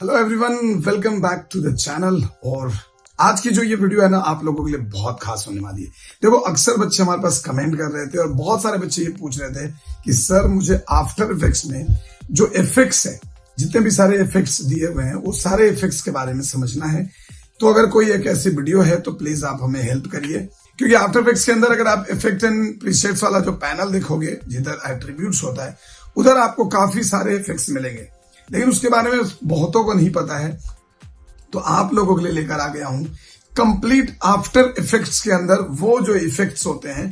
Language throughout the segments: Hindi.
Hello everyone, welcome back to the channel. और आज की जो ये वीडियो है ना, आप लोगों के लिए बहुत खास होने वाली है। देखो, अक्सर बच्चे हमारे पास कमेंट कर रहे थे और बहुत सारे बच्चे ये पूछ रहे थे कि सर मुझे आफ्टर इफेक्ट्स में जो इफेक्ट्स है, जितने भी सारे इफेक्ट्स दिए हुए हैं, वो सारे इफेक्ट्स के बारे में समझना है। तो अगर कोई एक ऐसी वीडियो है तो प्लीज आप हमें हेल्प करिए, क्योंकि आफ्टर इफेक्ट्स के अंदर अगर आप इफेक्ट एंड प्रीसेट्स वाला जो पैनल देखोगे, जिधर एट्रीब्यूट्स होता है, उधर आपको काफी सारे इफेक्ट्स मिलेंगे, लेकिन उसके बारे में बहुतों को नहीं पता है। तो आप लोगों के लिए लेकर आ गया हूं कंप्लीट आफ्टर इफेक्ट्स के अंदर वो जो इफेक्ट्स होते हैं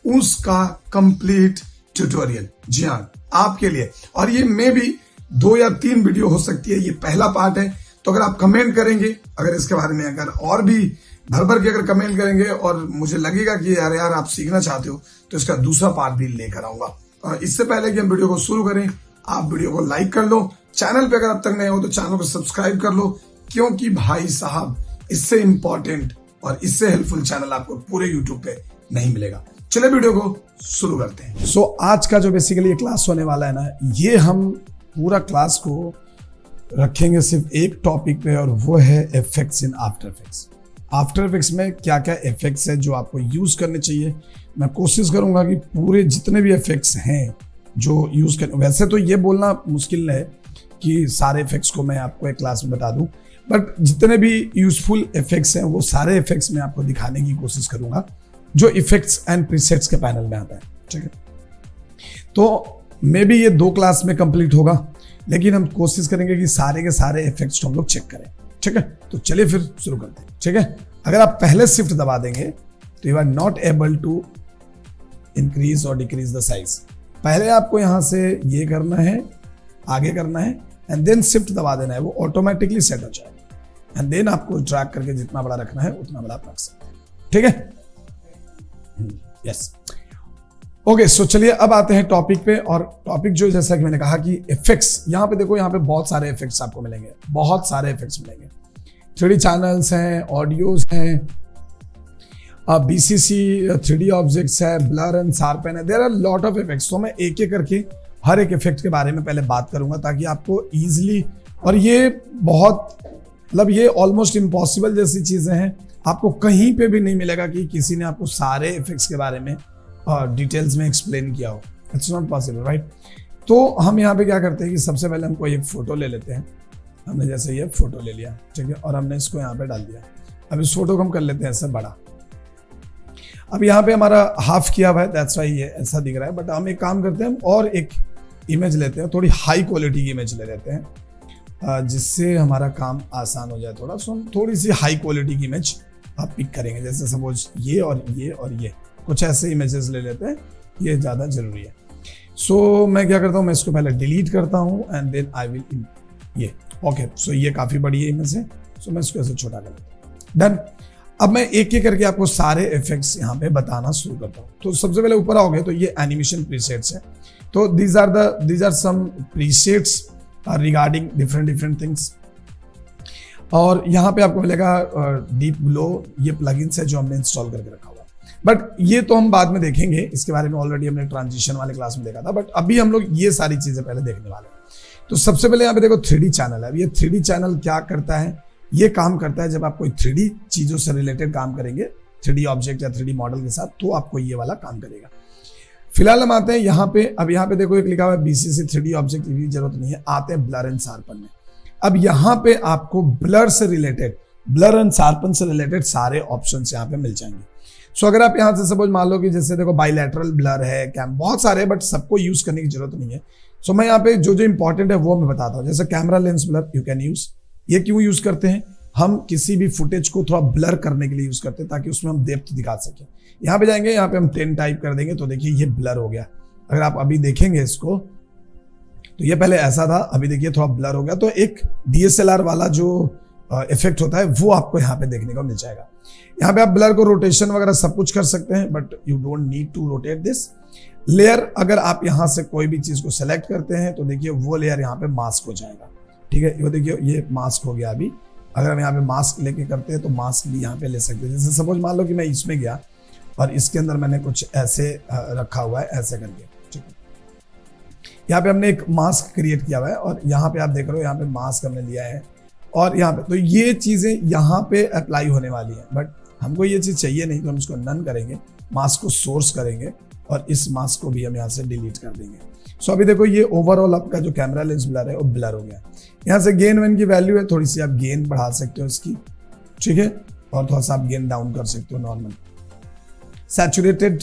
उसका कंप्लीट ट्यूटोरियल। जी हाँ, आपके लिए। और ये मे भी 2 या 3 वीडियो हो सकती है, ये पहला पार्ट है। तो अगर आप कमेंट करेंगे, अगर इसके बारे में अगर और भी भर भर के अगर कमेंट करेंगे और मुझे लगेगा कि यार आप सीखना चाहते हो, तो इसका दूसरा पार्ट भी लेकर आऊंगा। और इससे पहले कि हम वीडियो को शुरू करें, आप वीडियो को लाइक कर लो। चैनल पे अगर अब तक नए हो तो चैनल को सब्सक्राइब कर लो, क्योंकि भाई साहब इससे इंपॉर्टेंट और इससे हेल्पफुल चैनल आपको पूरे यूट्यूब पे नहीं मिलेगा। चलिए वीडियो को शुरू करते हैं। सो आज का जो बेसिकली ये क्लास होने वाला है ना, ये हम पूरा क्लास को रखेंगे सिर्फ एक टॉपिक पे, और वो है effects in after effects. After effects में क्या क्या इफेक्ट्स है जो आपको यूज करने चाहिए। मैं कोशिश करूंगा कि पूरे जितने भी इफेक्ट्स हैं जो यूज कर, वैसे तो ये बोलना मुश्किल है कि सारे इफेक्ट्स को मैं आपको एक क्लास में बता दूं, बट जितने भी यूजफुल इफेक्ट्स हैं वो सारे इफेक्ट्स मैं आपको दिखाने की कोशिश करूंगा जो इफेक्ट्स एंड प्रीसेट्स के पैनल में आता है। ठीक है, तो मे बी ये 2 क्लास में कंप्लीट होगा, लेकिन हम कोशिश करेंगे कि सारे के सारे इफेक्ट्स हम लोग चेक करें। ठीक है, तो चलिए फिर शुरू करते हैं। ठीक है, अगर आप पहले शिफ्ट दबा देंगे तो you are not able to increase और डिक्रीज द साइज। पहले आपको यहां से ये करना है, आगे करना है, एंड देन शिफ्ट दबा देना है, वो ऑटोमेटिकली सेट हो जाएगा। एंड देन आपको ड्रैग करके जितना बड़ा रखना है उतना बड़ा आप रख सकते हैं। ठीक है, यस, ओके। सो चलिए अब आते हैं टॉपिक पे। और टॉपिक जो, जैसा कि मैंने कहा कि इफेक्ट्स, यहां पे देखो, यहां पे बहुत सारे इफेक्ट्स आपको मिलेंगे, बहुत सारे इफेक्ट्स मिलेंगे। 3D चैनल्स हैं, ऑडियोज हैं, BCC 3D ऑब्जेक्ट्स है, ब्लर एंड शार्पन है, there are lot of effects. तो मैं एक एक करके हर एक इफेक्ट के बारे में पहले बात करूंगा, ताकि आपको इजीली, और ये बहुत मतलब ये ऑलमोस्ट इम्पॉसिबल जैसी चीजें हैं, आपको कहीं पे भी नहीं मिलेगा कि किसी ने आपको सारे इफेक्ट्स के बारे में डिटेल्स में एक्सप्लेन किया हो। It's not possible, right. तो हम यहाँ पे क्या करते हैं कि सबसे पहले हम कोई एक फोटो ले लेते हैं। हमने जैसे ये फोटो ले लिया, ठीक है, और हमने इसको यहाँ पे डाल दिया। अब इस फोटो को हम कर लेते हैं ऐसे बड़ा। अब यहाँ पे हमारा हाफ किया हुआ है, दैट्स व्हाई ये ऐसा दिख रहा है। बट हम एक काम करते हैं, और एक इमेज लेते हैं, थोड़ी हाई क्वालिटी की इमेज ले लेते हैं, जिससे हमारा काम आसान हो जाए थोड़ा। सो हम थोड़ी सी हाई क्वालिटी की इमेज आप पिक करेंगे, जैसे सपोज ये और ये और ये, कुछ ऐसे इमेजेस ले लेते हैं, ये ज़्यादा जरूरी है। सो मैं क्या करता हूँ, मैं इसको पहले डिलीट करता हूँ एंड देन आई विल ये, ओके। सो ये काफ़ी बड़ी इमेज है, सो मैं इसको ऐसे छोटा कर लेता हूँ। डन। अब मैं एक एक करके आपको सारे इफेक्ट्स यहाँ पे बताना शुरू करता हूँ। तो सबसे पहले ऊपर आओगे तो ये एनिमेशन प्रीसेट्स है। तो these are some presets regarding different things. और यहाँ पे आपको मिलेगा डीप ग्लो, ये प्लगइन्स है जो हमने इंस्टॉल करके रखा हुआ है। बट ये तो हम बाद में देखेंगे, इसके बारे में ऑलरेडी हमने ट्रांजिशन वाले क्लास में देखा था। बट अभी हम लोग ये सारी चीजें पहले देखने वाले हैं। तो सबसे पहले यहाँ पे देखो 3D चैनल है। ये 3D चैनल क्या करता है, ये काम करता है जब आप कोई 3D चीजों से रिलेटेड काम करेंगे, 3D ऑब्जेक्ट या 3D मॉडल के साथ, तो आपको ये वाला काम करेगा। फिलहाल हम आते हैं यहाँ पे। अब यहाँ पे देखो एक लिखा हुआ है BCC 3D ऑब्जेक्ट, की जरूरत नहीं है। आते हैं ब्लर एंड शार्पन में। अब यहाँ पे आपको ब्लर से रिलेटेड, ब्लर एंड शार्पन से रिलेटेड सारे ऑप्शन यहाँ पे मिल जाएंगे। सो अगर आप यहाँ से सपोज मान लो कि जैसे देखो बाइलैटरल ब्लर है, बहुत सारे, बट सबको यूज करने की जरूरत नहीं है। सो मैं यहाँ पे जो जो इंपॉर्टेंट है वो मैं बताता हूँ। जैसे camera lens blur you can use. ये क्यों यूज करते हैं, हम किसी भी फुटेज को थोड़ा ब्लर करने के लिए यूज करते हैं, ताकि उसमें हम डेप्थ दिखा सकें। यहाँ पे जाएंगे, यहाँ पे हम 10 टाइप कर देंगे, तो देखिए ये ब्लर हो गया। अगर आप अभी देखेंगे इसको, तो ये पहले ऐसा था, अभी देखिए थोड़ा ब्लर हो गया। तो एक DSLR वाला जो इफेक्ट होता है वो आपको यहाँ पे देखने को मिल जाएगा। यहाँ पे आप ब्लर को रोटेशन वगैरह सब कुछ कर सकते हैं, but you don't need to rotate this layer. अगर आप यहाँ से कोई भी चीज को सेलेक्ट करते हैं तो देखिए वो लेयर यहाँ पे मास्क हो जाएगा। ठीक है, ये देखिए ये मास्क हो गया। अभी अगर हम यहाँ पे मास्क लेके करते हैं तो मास्क भी यहाँ पे ले सकते हैं। जैसे सपोज मान लो कि मैं इसमें गया और इसके अंदर मैंने कुछ ऐसे रखा हुआ है, ऐसे करके। ठीक है, यहाँ पे हमने एक मास्क क्रिएट किया हुआ है, और यहाँ पे आप देख रहे हो, यहाँ पे मास्क हमने लिया है और यहाँ पे, तो ये चीजें यहाँ पे अप्लाई होने वाली है, बट हमको ये चीज चाहिए नहीं, तो हम इसको नन करेंगे, मास्क को सोर्स करेंगे और इस मास्क को भी हम यहाँ से डिलीट कर देंगे। सो अभी देखो ये ओवरऑल आपका जो कैमरा लेंस ब्लर है वो ब्लर हो गया। यहाँ से गेन वन की वैल्यू है, थोड़ी सी आप गेन बढ़ा सकते हो इसकी, ठीक है, और थोड़ा सा आप गेन डाउन कर सकते हो नॉर्मल। सैचुरेटेड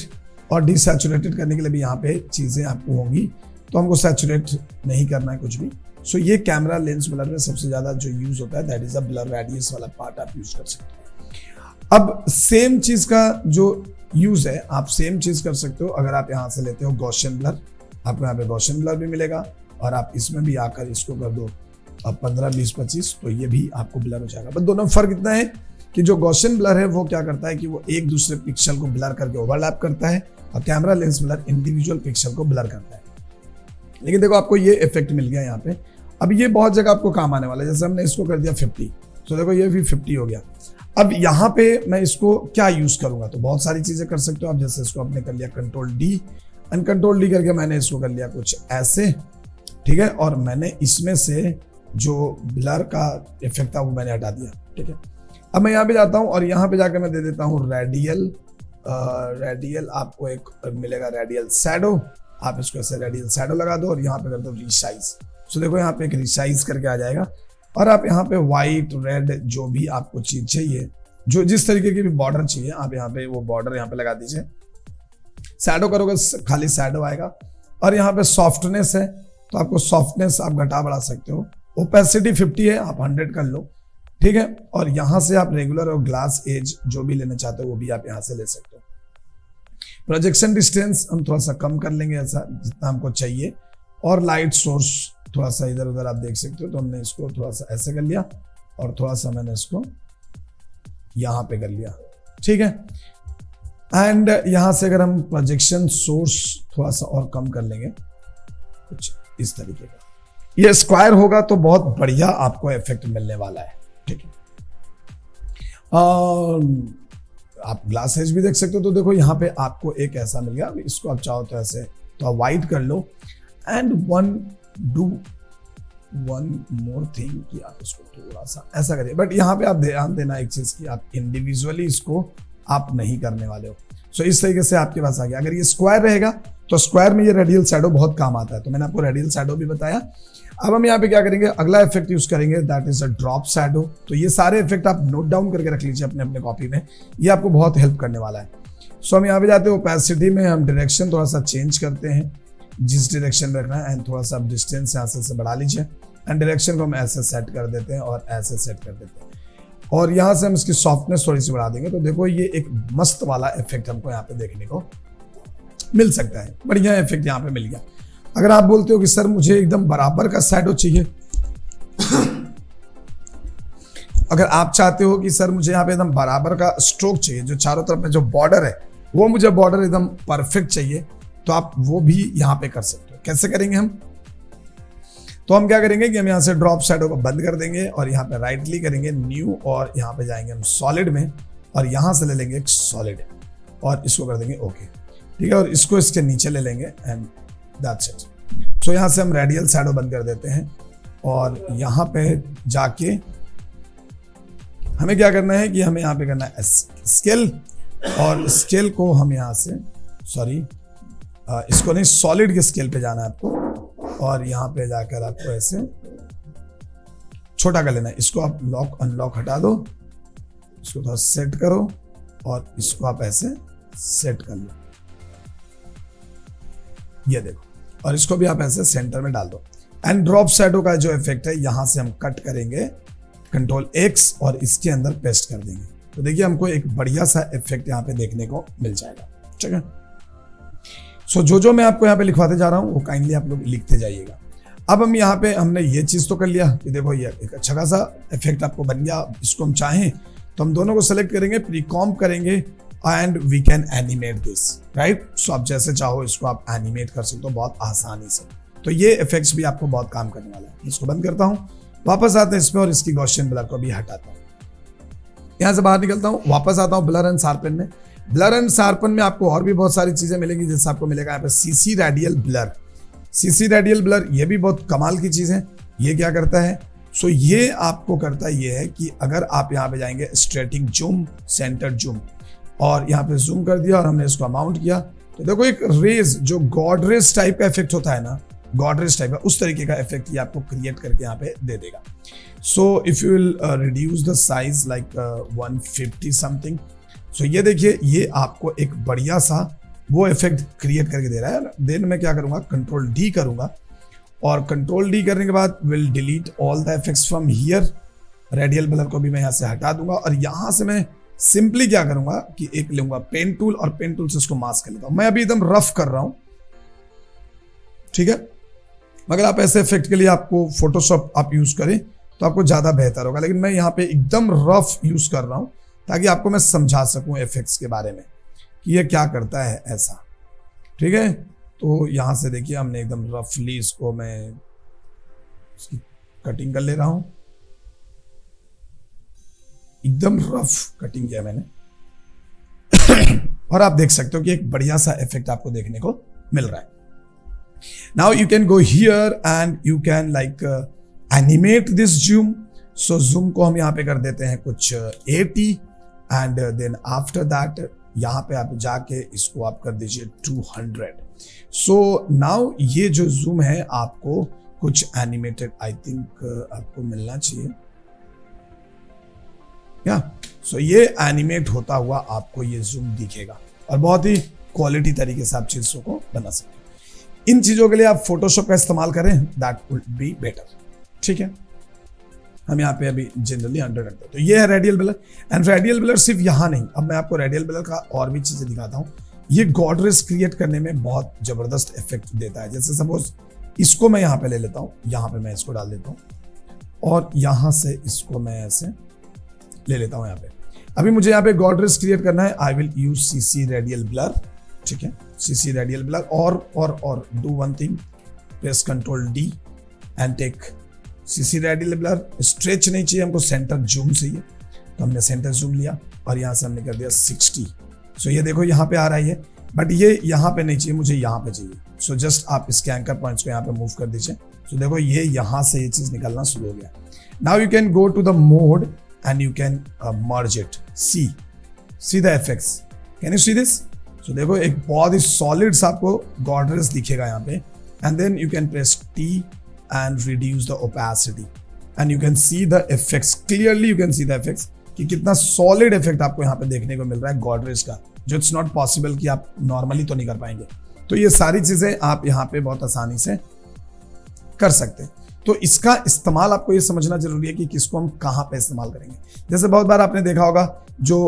और डिसैचुरेटेड करने के लिए भी यहाँ पे चीजें आपको होंगी, तो हमको सैचुरेट नहीं करना है कुछ भी। सो ये कैमरा लेंस ब्लर में सबसे ज्यादा जो यूज होता है that is a blur radius वाला पार्ट आप यूज कर सकते हो। अब सेम चीज का जो यूज है, आप सेम चीज कर सकते हो अगर आप यहाँ से लेते हो गॉसियन ब्लर, आपको यहाँ पे गॉसियन ब्लर भी मिलेगा, और आप इसमें भी आकर इसको कर दो अब 15, 20, 25, तो ये भी आपको ब्लर हो जाएगा। बट दोनों में फर्क इतना है कि जो गॉसियन ब्लर है वो क्या करता है कि वो एक दूसरे पिक्सल को ब्लर करके ओवरलैप करता है, और camera lens blur individual pixel को ब्लर करता है। लेकिन देखो आपको ये इफेक्ट मिल गया यहाँ पे। अब ये बहुत जगह आपको काम आने वाला है, जैसे हमने इसको कर दिया 50, तो देखो ये भी 50 हो गया। अब यहाँ पे मैं इसको क्या यूज करूंगा, तो बहुत सारी चीजें कर सकते हो आप। जैसे इसको आपने कर लिया कंट्रोल डी, कंट्रोल डी करके मैंने इसको कर लिया कुछ ऐसे, ठीक है, और मैंने इसमें से जो ब्लर का इफेक्ट था वो मैंने हटा दिया, ठीक है। अब मैं यहाँ पे जाता हूँ और यहाँ पे जाकर मैं दे देता हूँ रेडियल, रेडियल आपको एक मिलेगा रेडियल शैडो, आप इसको ऐसे रेडियल शैडो लगा दो और यहाँ पे कर दो रिसाइज। सो देखो यहाँ पे एक रिसाइज करके आ जाएगा, और आप यहाँ पे व्हाइट रेड जो भी आपको चीज चाहिए, जो जिस तरीके की भी बॉर्डर चाहिए, आप यहाँ पे वो बॉर्डर यहाँ पे लगा दीजिए। शैडो करोगे खाली शैडो आएगा, और यहाँ पे सॉफ्टनेस है तो आपको सॉफ्टनेस आप घटा बढ़ा सकते हो। ओपेसिटी 50 है, आप 100 कर लो, ठीक है। और यहाँ से आप रेगुलर और ग्लास एज जो भी लेना चाहते हो वो भी आप यहाँ से ले सकते हो। प्रोजेक्शन डिस्टेंस हम थोड़ा सा कम कर लेंगे, ऐसा जितना हमको चाहिए, और लाइट सोर्स थोड़ा सा इधर उधर आप देख सकते हो, तो हमने इसको थोड़ा सा ऐसे कर लिया और थोड़ा सा मैंने इसको यहाँ पे कर लिया, ठीक है। एंड यहाँ से अगर हम प्रोजेक्शन सोर्स थोड़ा सा और कम कर लेंगे, कुछ इस तरीके का, ये स्क्वायर होगा तो बहुत बढ़िया आपको इफेक्ट मिलने वाला है, ठीक है। आप ग्लास एज भी देख सकते हो, तो देखो यहाँ पे आपको एक ऐसा मिल गया। इसको आप चाहो तो ऐसे तो आप वाइट कर लो, and do one more thing कि आप इसको थोड़ा सा ऐसा करिए। बट यहाँ पे आप ध्यान देना एक चीज की, आप इंडिविजुअली इसको आप नहीं करने वाले हो। सो इस तरीके से आपके पास आ गया। अगर ये स्क्वायर रहेगा तो स्क्वायर में ये रेडियल शैडो बहुत काम आता है, तो मैंने आपको रेडियल शैडो भी बताया। अब हम यहाँ पे क्या करेंगे, अगला इफेक्ट यूज करेंगे, that is a drop shadow. तो ये सारे इफेक्ट आप नोट डाउन करके रख लीजिए अपने अपने कॉपी में, ये आपको बहुत हेल्प करने वाला है। सो हम यहाँ पे जाते हैं ओपेसिटी में, हम डायरेक्शन थोड़ा सा चेंज करते हैं, जिस डायरेक्शन रखना है, एंड थोड़ा सा डिस्टेंस यहाँ से बढ़ा लीजिए, एंड डायरेक्शन को हम ऐसे सेट कर देते हैं और ऐसे सेट कर देते हैं, और यहाँ से हम इसकी सॉफ्टनेस थोड़ी सी बढ़ा देंगे। तो देखो ये एक मस्त वाला इफेक्ट हमको यहाँ पे देखने को मिल सकता है, बढ़िया इफेक्ट यहाँ पे मिल गया। अगर आप बोलते हो कि सर मुझे एकदम बराबर का शैडो चाहिए अगर आप चाहते हो कि सर मुझे यहाँ पे एकदम बराबर का स्ट्रोक चाहिए, जो चारों तरफ में जो बॉर्डर है वो मुझे बॉर्डर एकदम परफेक्ट चाहिए, तो आप वो भी यहाँ पे कर सकते हो। कैसे करेंगे हम, तो हम क्या करेंगे कि हम यहाँ से ड्रॉप शैडो को बंद कर देंगे और यहाँ पे राइट क्लिक करेंगे न्यू, और यहाँ पे जाएंगे हम सॉलिड में, और यहाँ से ले लेंगे एक सॉलिड और इसको कर देंगे ओके, ठीक है, और इसको इसके नीचे ले लेंगे, एंड दैट्स इट। सो यहाँ से हम रेडियल शैडो बंद कर देते हैं, और यहाँ पे जाके हमें क्या करना है कि हमें यहाँ पे करना है स्केल, और स्केल को हम यहाँ से इसको नहीं, सॉलिड के स्केल पे जाना है आपको, और यहाँ पे जाकर आपको ऐसे छोटा कर लेना है। इसको आप लॉक अनलॉक हटा दो, इसको थोड़ा सेट करो, और इसको आप ऐसे सेट कर लो, ये देखो, और इसको भी आप ऐसे सेंटर में डाल दो। एंड ड्रॉप शैडो का जो इफेक्ट है यहाँ से हम कट करेंगे कंट्रोल X और इसके अंदर पेस्ट कर देंगे, तो देखिए हमको एक बढ़िया सा इफेक्ट यहाँ पे देखने को मिल जाएगा, ठीक है। सो जो मैं आपको यहाँ पे लिखवाते जा रहा हूँ वो काइंडली आप लोग लिखते जाइएगा। अब हम यहाँ पे हमने ये चीज तो कर लिया कि देखो ये एक अच्छा खासा इफेक्ट आपको बन गया। इसको हम चाहें तो हम दोनों को सेलेक्ट करेंगे, प्रीकॉम्प करेंगे, and we can animate this, right. So आप जैसे चाहो इसको आप एनिमेट कर सकते हो बहुत आसानी से। तो ये इफेक्ट्स भी आपको बहुत काम करने वाला है। इसको बंद करता हूँ, वापस आते हैं इसमें, और इसकी गॉसियन ब्लर को भी हटाता हूँ। यहाँ से बाहर निकलता हूँ, वापस आता हूँ ब्लर एंड शार्पन में। ब्लर एंड शार्पन में आपको और भी बहुत सारी चीजें मिलेगी, जैसे आपको मिलेगा यहाँ पे CC radial blur. CC radial blur ये भी बहुत कमाल की चीज है। ये क्या करता है सो ये आपको करता ये है कि अगर आप यहाँ पे जाएंगे स्ट्रेटिंग जूम, सेंटर जूम, और यहाँ पे जूम कर दिया और हमने इसको अमाउंट किया, तो देखो एक रेज जो गॉड रेज टाइप का इफेक्ट होता है ना, गॉड रेज टाइप का, उस तरीके का इफेक्ट ये आपको क्रिएट करके यहाँ पे दे देगा। So if you will reduce the size like 150 something, so ये देखिए ये आपको एक बढ़िया सा वो इफेक्ट क्रिएट करके दे रहा है। देन मैं क्या करूंगा, कंट्रोल डी करूंगा, और कंट्रोल डी करने के बाद will delete all the effects from here. Radial blur को भी मैं यहाँ से हटा दूंगा, और यहाँ से मैं सिंपली क्या करूंगा कि एक लूंगा पेन टूल, और पेन टूल से उसको मास्क कर लेता हूं। मैं अभी एकदम रफ कर रहा हूं, ठीक है, मगर आप ऐसे इफेक्ट के लिए आपको फोटोशॉप आप यूज करें तो आपको ज्यादा बेहतर होगा, लेकिन मैं यहाँ पे एकदम रफ यूज कर रहा हूं ताकि आपको मैं समझा सकूं इफेक्ट्स के बारे में कि ये क्या करता है ऐसा, ठीक है। तो यहां से देखिए हमने एकदम रफली इसको मैं इसकी कटिंग कर ले रहा हूं, एकदम रफ कटिंग किया मैंने और आप देख सकते हो कि एक बढ़िया सा इफेक्ट आपको देखने को मिल रहा है। Now you can go here and you can like animate this zoom. So zoom को हम यहाँ पे कर देते हैं कुछ 80, एंड देन आफ्टर दैट यहाँ पे आप जाके इसको आप कर दीजिए 200। सो नाउ ये जो जूम है आपको कुछ एनिमेटेड आई थिंक आपको मिलना चाहिए या सो ये एनिमेट होता हुआ आपको ये जूम दिखेगा, और बहुत ही क्वालिटी तरीके से आप चीजों को बना सकते हैं। इन चीजों के लिए आप फोटोशॉप का इस्तेमाल करें, दैट वुड बी बेटर, ठीक है। हम यहाँ पे अभी जनरली 100 रखते हैं। तो ये है radial blur, and radial blur सिर्फ यहाँ नहीं, अब मैं आपको रेडियल ब्लर का और भी चीजें दिखाता हूँ। ये गॉड रेज क्रिएट करने में बहुत जबरदस्त इफेक्ट देता है। जैसे सपोज इसको मैं यहाँ पे ले लेता हूँ, यहाँ पे मैं इसको डाल देता हूँ, और यहाँ से इसको मैं ऐसे ले लेता हूँ यहाँ पे। अभी मुझे यहाँ पे गॉड रेज क्रिएट करना है, I will use CC radial blur, ठीक है, सीसी रेडियल ब्लर, और do one thing, press control D and take CC radial blur. Stretch नहीं चाहिए हमको, सेंटर जूम चाहिए, तो हमने सेंटर जूम लिया और यहाँ से हमने कर दिया 60। सो ये देखो यहाँ पे आ रहा है, बट ये यहाँ पे नहीं चाहिए, मुझे यहाँ पे चाहिए। सो जस्ट आप इसके एंकर पॉइंट्स को यहाँ पे मूव कर दीजिए। सो देखो ये यहाँ से ये चीज निकलना शुरू हो गया। Now you can go to the mode and you can merge it, see the effects, can you see this. So देखो एक बहुत ही सॉलिड सा आपको गॉड रेज दिखेगा यहाँ पे, and then you can press T and reduce the opacity and you can see the effects clearly, you can see the effects कि कितना solid effect आपको यहाँ पे देखने को मिल रहा है गॉड रेज का, जो इट्स नॉट पॉसिबल कि आप नॉर्मली तो नहीं कर पाएंगे। तो ये सारी चीजें आप यहाँ पे बहुत आसानी से कर सकते हैं। तो इसका इस्तेमाल आपको ये समझना जरूरी है कि किसको हम कहाँ पे इस्तेमाल करेंगे। जैसे बहुत बार आपने देखा होगा जो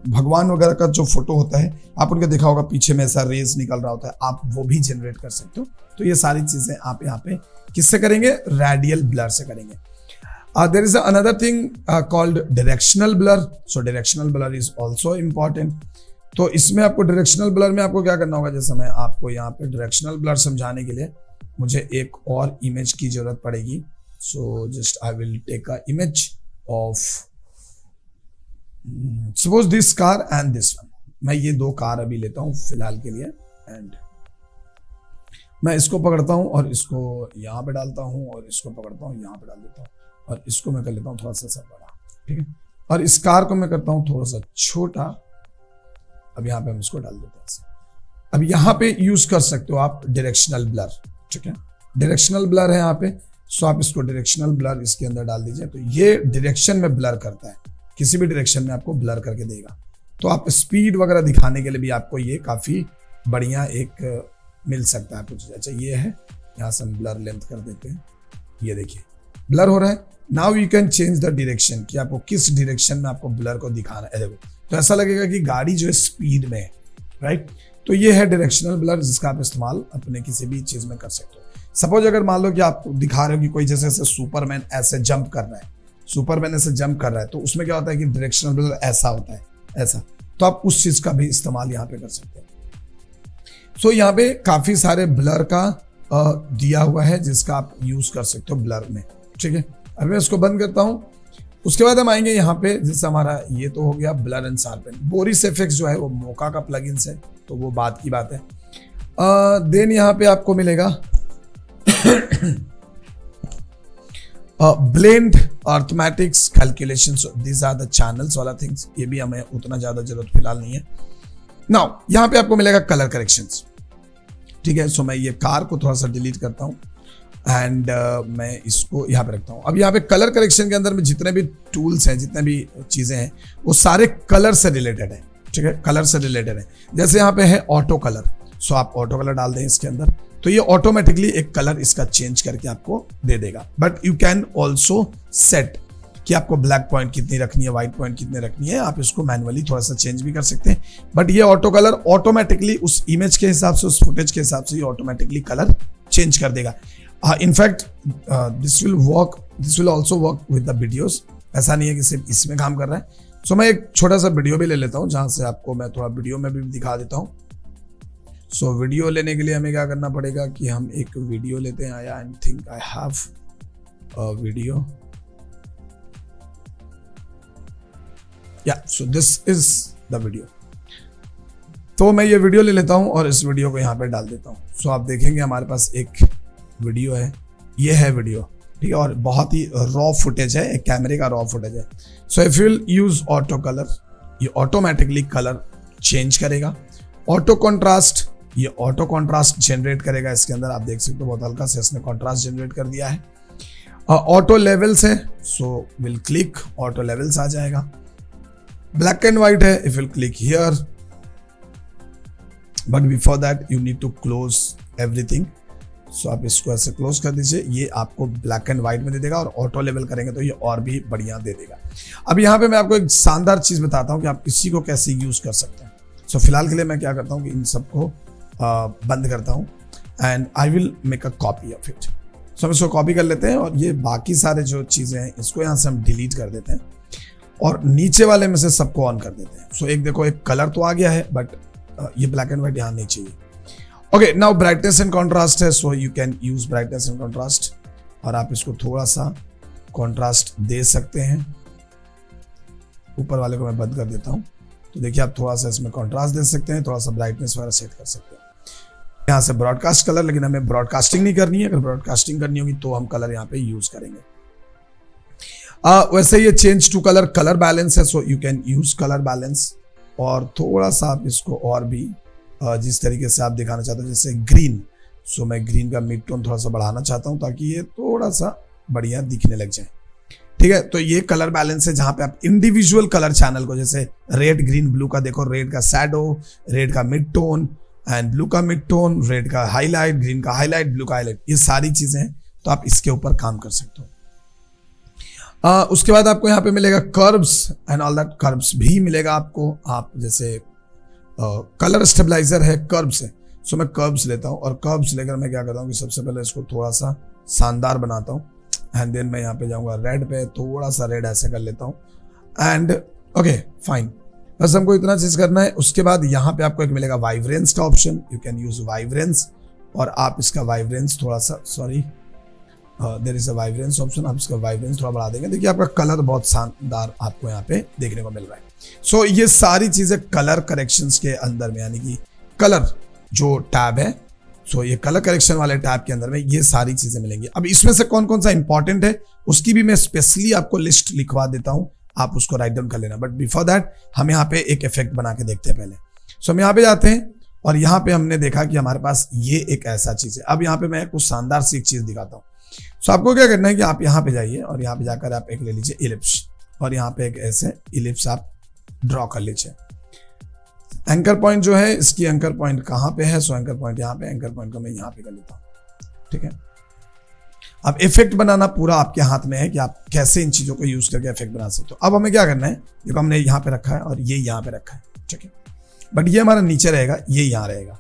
भगवान वगैरह का जो फोटो होता है, आप उनका देखा होगा पीछे में ऐसा रेज निकल रहा होता है, आप वो भी जनरेट कर सकते हो। तो ये सारी चीजें आप यहाँ पे किससे करेंगे, रेडियल ब्लर से करेंगे। There is another thing called directional blur. So directional blur is also important. तो इसमें आपको डायरेक्शनल ब्लर में आपको क्या करना होगा, जैसे मैं आपको यहाँ पे डायरेक्शनल ब्लर समझाने के लिए मुझे एक और इमेज की जरूरत पड़ेगी। So just I will take a image of suppose this car and this one. मैं ये दो कार अभी लेता हूँ फिलहाल के लिए, एंड मैं इसको पकड़ता हूँ और इसको यहाँ पे डालता हूँ, और इसको पकड़ता हूँ यहाँ पे डाल देता हूँ, और इसको मैं कर लेता हूँ थोड़ा सा बड़ा, ठीक है, और इस कार को मैं करता हूँ थोड़ा सा छोटा। अब यहाँ पे हम इसको डाल देते हैं। अब यहाँ पे यूज कर सकते हो आप डायरेक्शनल ब्लर, ठीक है, डायरेक्शनल ब्लर है यहाँ पे। सो आप इसको डायरेक्शनल ब्लर इसके अंदर डाल दीजिए, तो ये डायरेक्शन में ब्लर करता है, किसी भी डायरेक्शन में आपको ब्लर करके देगा। तो आप स्पीड वगैरह दिखाने के लिए भी आपको ये काफी बढ़िया एक मिल सकता है कुछ। अच्छा ये है, यहाँ से हम ब्लर लेंथ कर देते हैं, ये देखिए ब्लर हो रहा है। Now you can change the direction कि आपको किस डायरेक्शन में आपको ब्लर को दिखाना है। देखो तो ऐसा लगेगा कि गाड़ी जो है स्पीड में है, राइट। तो ये है डायरेक्शनल ब्लर, जिसका आप इस्तेमाल अपने किसी भी चीज में कर सकते हो। सपोज अगर मान लो कि आप दिखा रहे हो कि कोई जैसे सुपरमैन ऐसे जंप कर रहा है, सुपरमैन ऐसे जंप कर रहा है, तो उसमें क्या होता है कि डायरेक्शनल ब्लर ऐसा होता है, ऐसा। तो आप उस चीज का भी इस्तेमाल यहाँ पे कर सकते हैं। सो यहाँ पे काफी सारे ब्लर का दिया हुआ है जिसका आप यूज कर सकते हो ब्लर में, ठीक है। अब मैं इसको बंद करता हूँ। उसके बाद हम आएंगे यहाँ पे, जैसे हमारा ये तो हो गया blur and sharpen. Boris FX जो है वो मोका का प्लगइन है, तो वो बात की बात है। देन यहाँ पे आपको मिलेगा blend, arithmetics, calculations, these are the channels वाला थिंग्स। ये भी हमें उतना ज्यादा जरूरत फिलहाल नहीं है। नाउ यहाँ पे आपको मिलेगा कलर करेक्शंस, ठीक है। सो मैं ये कार को थोड़ा सा डिलीट करता हूँ एंड मैं इसको यहाँ पे रखता हूँ। अब यहाँ पे कलर करेक्शन के अंदर में जितने भी टूल्स हैं, जितने भी चीजें हैं, वो सारे कलर से रिलेटेड है, ठीक है, कलर से रिलेटेड है। जैसे यहाँ पे है ऑटो कलर, सो आप ऑटो कलर डाल दें इसके अंदर, तो ये ऑटोमेटिकली एक कलर इसका चेंज करके आपको दे देगा। But you can also set कि आपको ब्लैक पॉइंट कितनी रखनी है, व्हाइट पॉइंट कितनी रखनी है, आप इसको मैनुअली थोड़ा सा चेंज भी कर सकते हैं। बट ये ऑटो कलर ऑटोमेटिकली उस इमेज के हिसाब से, उस फुटेज के हिसाब से ये ऑटोमेटिकली कलर चेंज कर देगा। In fact this will also work with the videos. ऐसा नहीं है कि सिर्फ इसमें काम कर रहा है। सो मैं एक छोटा सा वीडियो भी ले लेता हूँ जहां से आपको मैं थोड़ा वीडियो में भी दिखा देता हूँ। सो वीडियो लेने के लिए हमें क्या करना पड़ेगा कि हम एक वीडियो लेते हैं। I think I have a video, yeah so this is the video. तो मैं ये वीडियो ले लेता हूं और इस वीडियो को यहाँ पे डाल देता हूं। सो आप देखेंगे हमारे पास एक वीडियो है, ये है वीडियो, ठीक है, और बहुत ही रॉ फुटेज है, एक कैमरे का रॉ फुटेज है। सो if you use auto colour, ये ऑटोमेटिकली कलर चेंज करेगा। ऑटो कॉन्ट्रास्ट, ये ऑटो कॉन्ट्रास्ट जनरेट करेगा। इसके अंदर आप देख सकते हो बहुत हल्का से इसने कॉन्ट्रास्ट जनरेट कर दिया है। ऑटो लेवल्स है, so will click, auto levels आ जाएगा। ब्लैक एंड व्हाइट है, if will click here, but before that you need to close everything. So आप इसको ऐसे क्लोज कर दीजिए, ये आपको ब्लैक एंड व्हाइट में दे देगा, और ऑटो लेवल करेंगे तो ये और भी बढ़िया दे देगा। अब यहाँ पे मैं आपको एक शानदार चीज बताता हूँ कि आप किसी को कैसे यूज कर सकते हैं। सो फिलहाल के लिए मैं क्या करता हूँ कि इन सबको बंद करता हूँ and I will make a copy of it. So हम इसको कॉपी कर लेते हैं और ये बाकी सारे जो चीजें हैं इसको यहाँ से हम डिलीट कर देते हैं और नीचे वाले में से सबको ऑन कर देते हैं। सो एक देखो, एक कलर तो आ गया है, बट ये ब्लैक एंड व्हाइट यहाँ नहीं चाहिए। Okay, now brightness and contrast है, so you can use brightness and contrast, और आप इसको थोड़ा सा कॉन्ट्रास्ट दे सकते हैं। ऊपर वाले को मैं बंद कर देता हूँ, तो देखिए आप थोड़ा सा इसमें कॉन्ट्रास्ट दे सकते हैं, थोड़ा सा ब्राइटनेस वगैरह सेट कर सकते हैं। यहाँ से ब्रॉडकास्ट कलर, लेकिन हमें ब्रॉडकास्टिंग नहीं करनी है। अगर ब्रॉडकास्टिंग करनी होगी तो हम कलर यहाँ पे यूज करेंगे। वैसे ये change to colour, colour balance है, so you can use colour balance, और थोड़ा सा आप इसको और भी जिस तरीके से आप दिखाना चाहते हो, जैसे ग्रीन, सो मैं ग्रीन का मिड टोन थोड़ा सा बढ़ाना चाहता हूं ताकि ये थोड़ा सा बढ़िया दिखने लग जाए, ठीक है। तो ये कलर बैलेंस है जहां पे आप इंडिविजुअल कलर चैनल को, जैसे रेड, ग्रीन, ब्लू का देखो, रेड का शैडो, रेड का मिड टोन एंड ब्लू का मिड टोन, रेड का हाईलाइट, ग्रीन का हाईलाइट, ब्लू का हाईलाइट, ये सारी चीजें हैं, तो आप इसके ऊपर काम कर सकते हो। उसके बाद आपको यहाँ पे मिलेगा curves and all that, curves भी मिलेगा आपको। आप जैसे कलर स्टेबलाइजर है, कर्व्स है, सो मैं कर्व्स लेता हूँ, और कर्व्स लेकर मैं क्या करता हूँ कि सबसे पहले इसको थोड़ा सा शानदार बनाता हूँ एंड देन मैं यहाँ पे जाऊँगा रेड पे, थोड़ा सा रेड ऐसे कर लेता हूँ एंड ओके फाइन, बस हमको इतना चीज करना है। उसके बाद यहाँ पे आपको एक मिलेगा वाइब्रेंस का option, you can use vibrance, और आप इसका वाइब्रेंस थोड़ा सा, sorry there is a vibrance option, आप इसका वाइब्रेंस थोड़ा बढ़ा देंगे। देखिए आपका कलर बहुत शानदार आपको यहाँ पे देखने को मिल रहा है। सो ये सारी चीजें कलर करेक्शंस के अंदर में, यानी कि कलर जो टैब है, सो ये कलर करेक्शन वाले टैब के अंदर में ये सारी चीजें मिलेंगी। अब इसमें से कौन कौन सा इंपॉर्टेंट है उसकी भी मैं स्पेशली आपको लिस्ट लिखवा देता हूं, आप उसको राइट डाउन कर लेना। बट बिफोर दैट हम यहाँ पे एक इफेक्ट बना के देखते हैं पहले। सो हम यहाँ पे जाते हैं और यहाँ पे हमने देखा कि हमारे पास ये एक ऐसा चीज है। अब यहाँ पे मैं कुछ शानदार सी एक चीज दिखाता हूँ। सो आपको क्या करना है कि आप यहाँ पे जाइए और यहाँ पे जाकर आप एक ले लीजिए इलिप्स, और यहाँ पे एक ऐसे इलिप्स आप ड्रॉ कर लीजिए। एंकर पॉइंट जो है, इसकी एंकर पॉइंट कहाँ पे है? सो एंकर पॉइंट यहाँ पे, एंकर पॉइंट को मैं यहाँ पे कर लेता हूँ, ठीक है। अब इफेक्ट बनाना पूरा आपके हाथ में है कि आप कैसे इन चीजों को यूज करके इफेक्ट बना सकते हो। अब हमें क्या करना है, देखो हमने यहाँ पे रखा है और ये यहाँ पे रखा है, ठीक है, बट ये हमारा नीचे रहेगा, ये यहाँ रहेगा।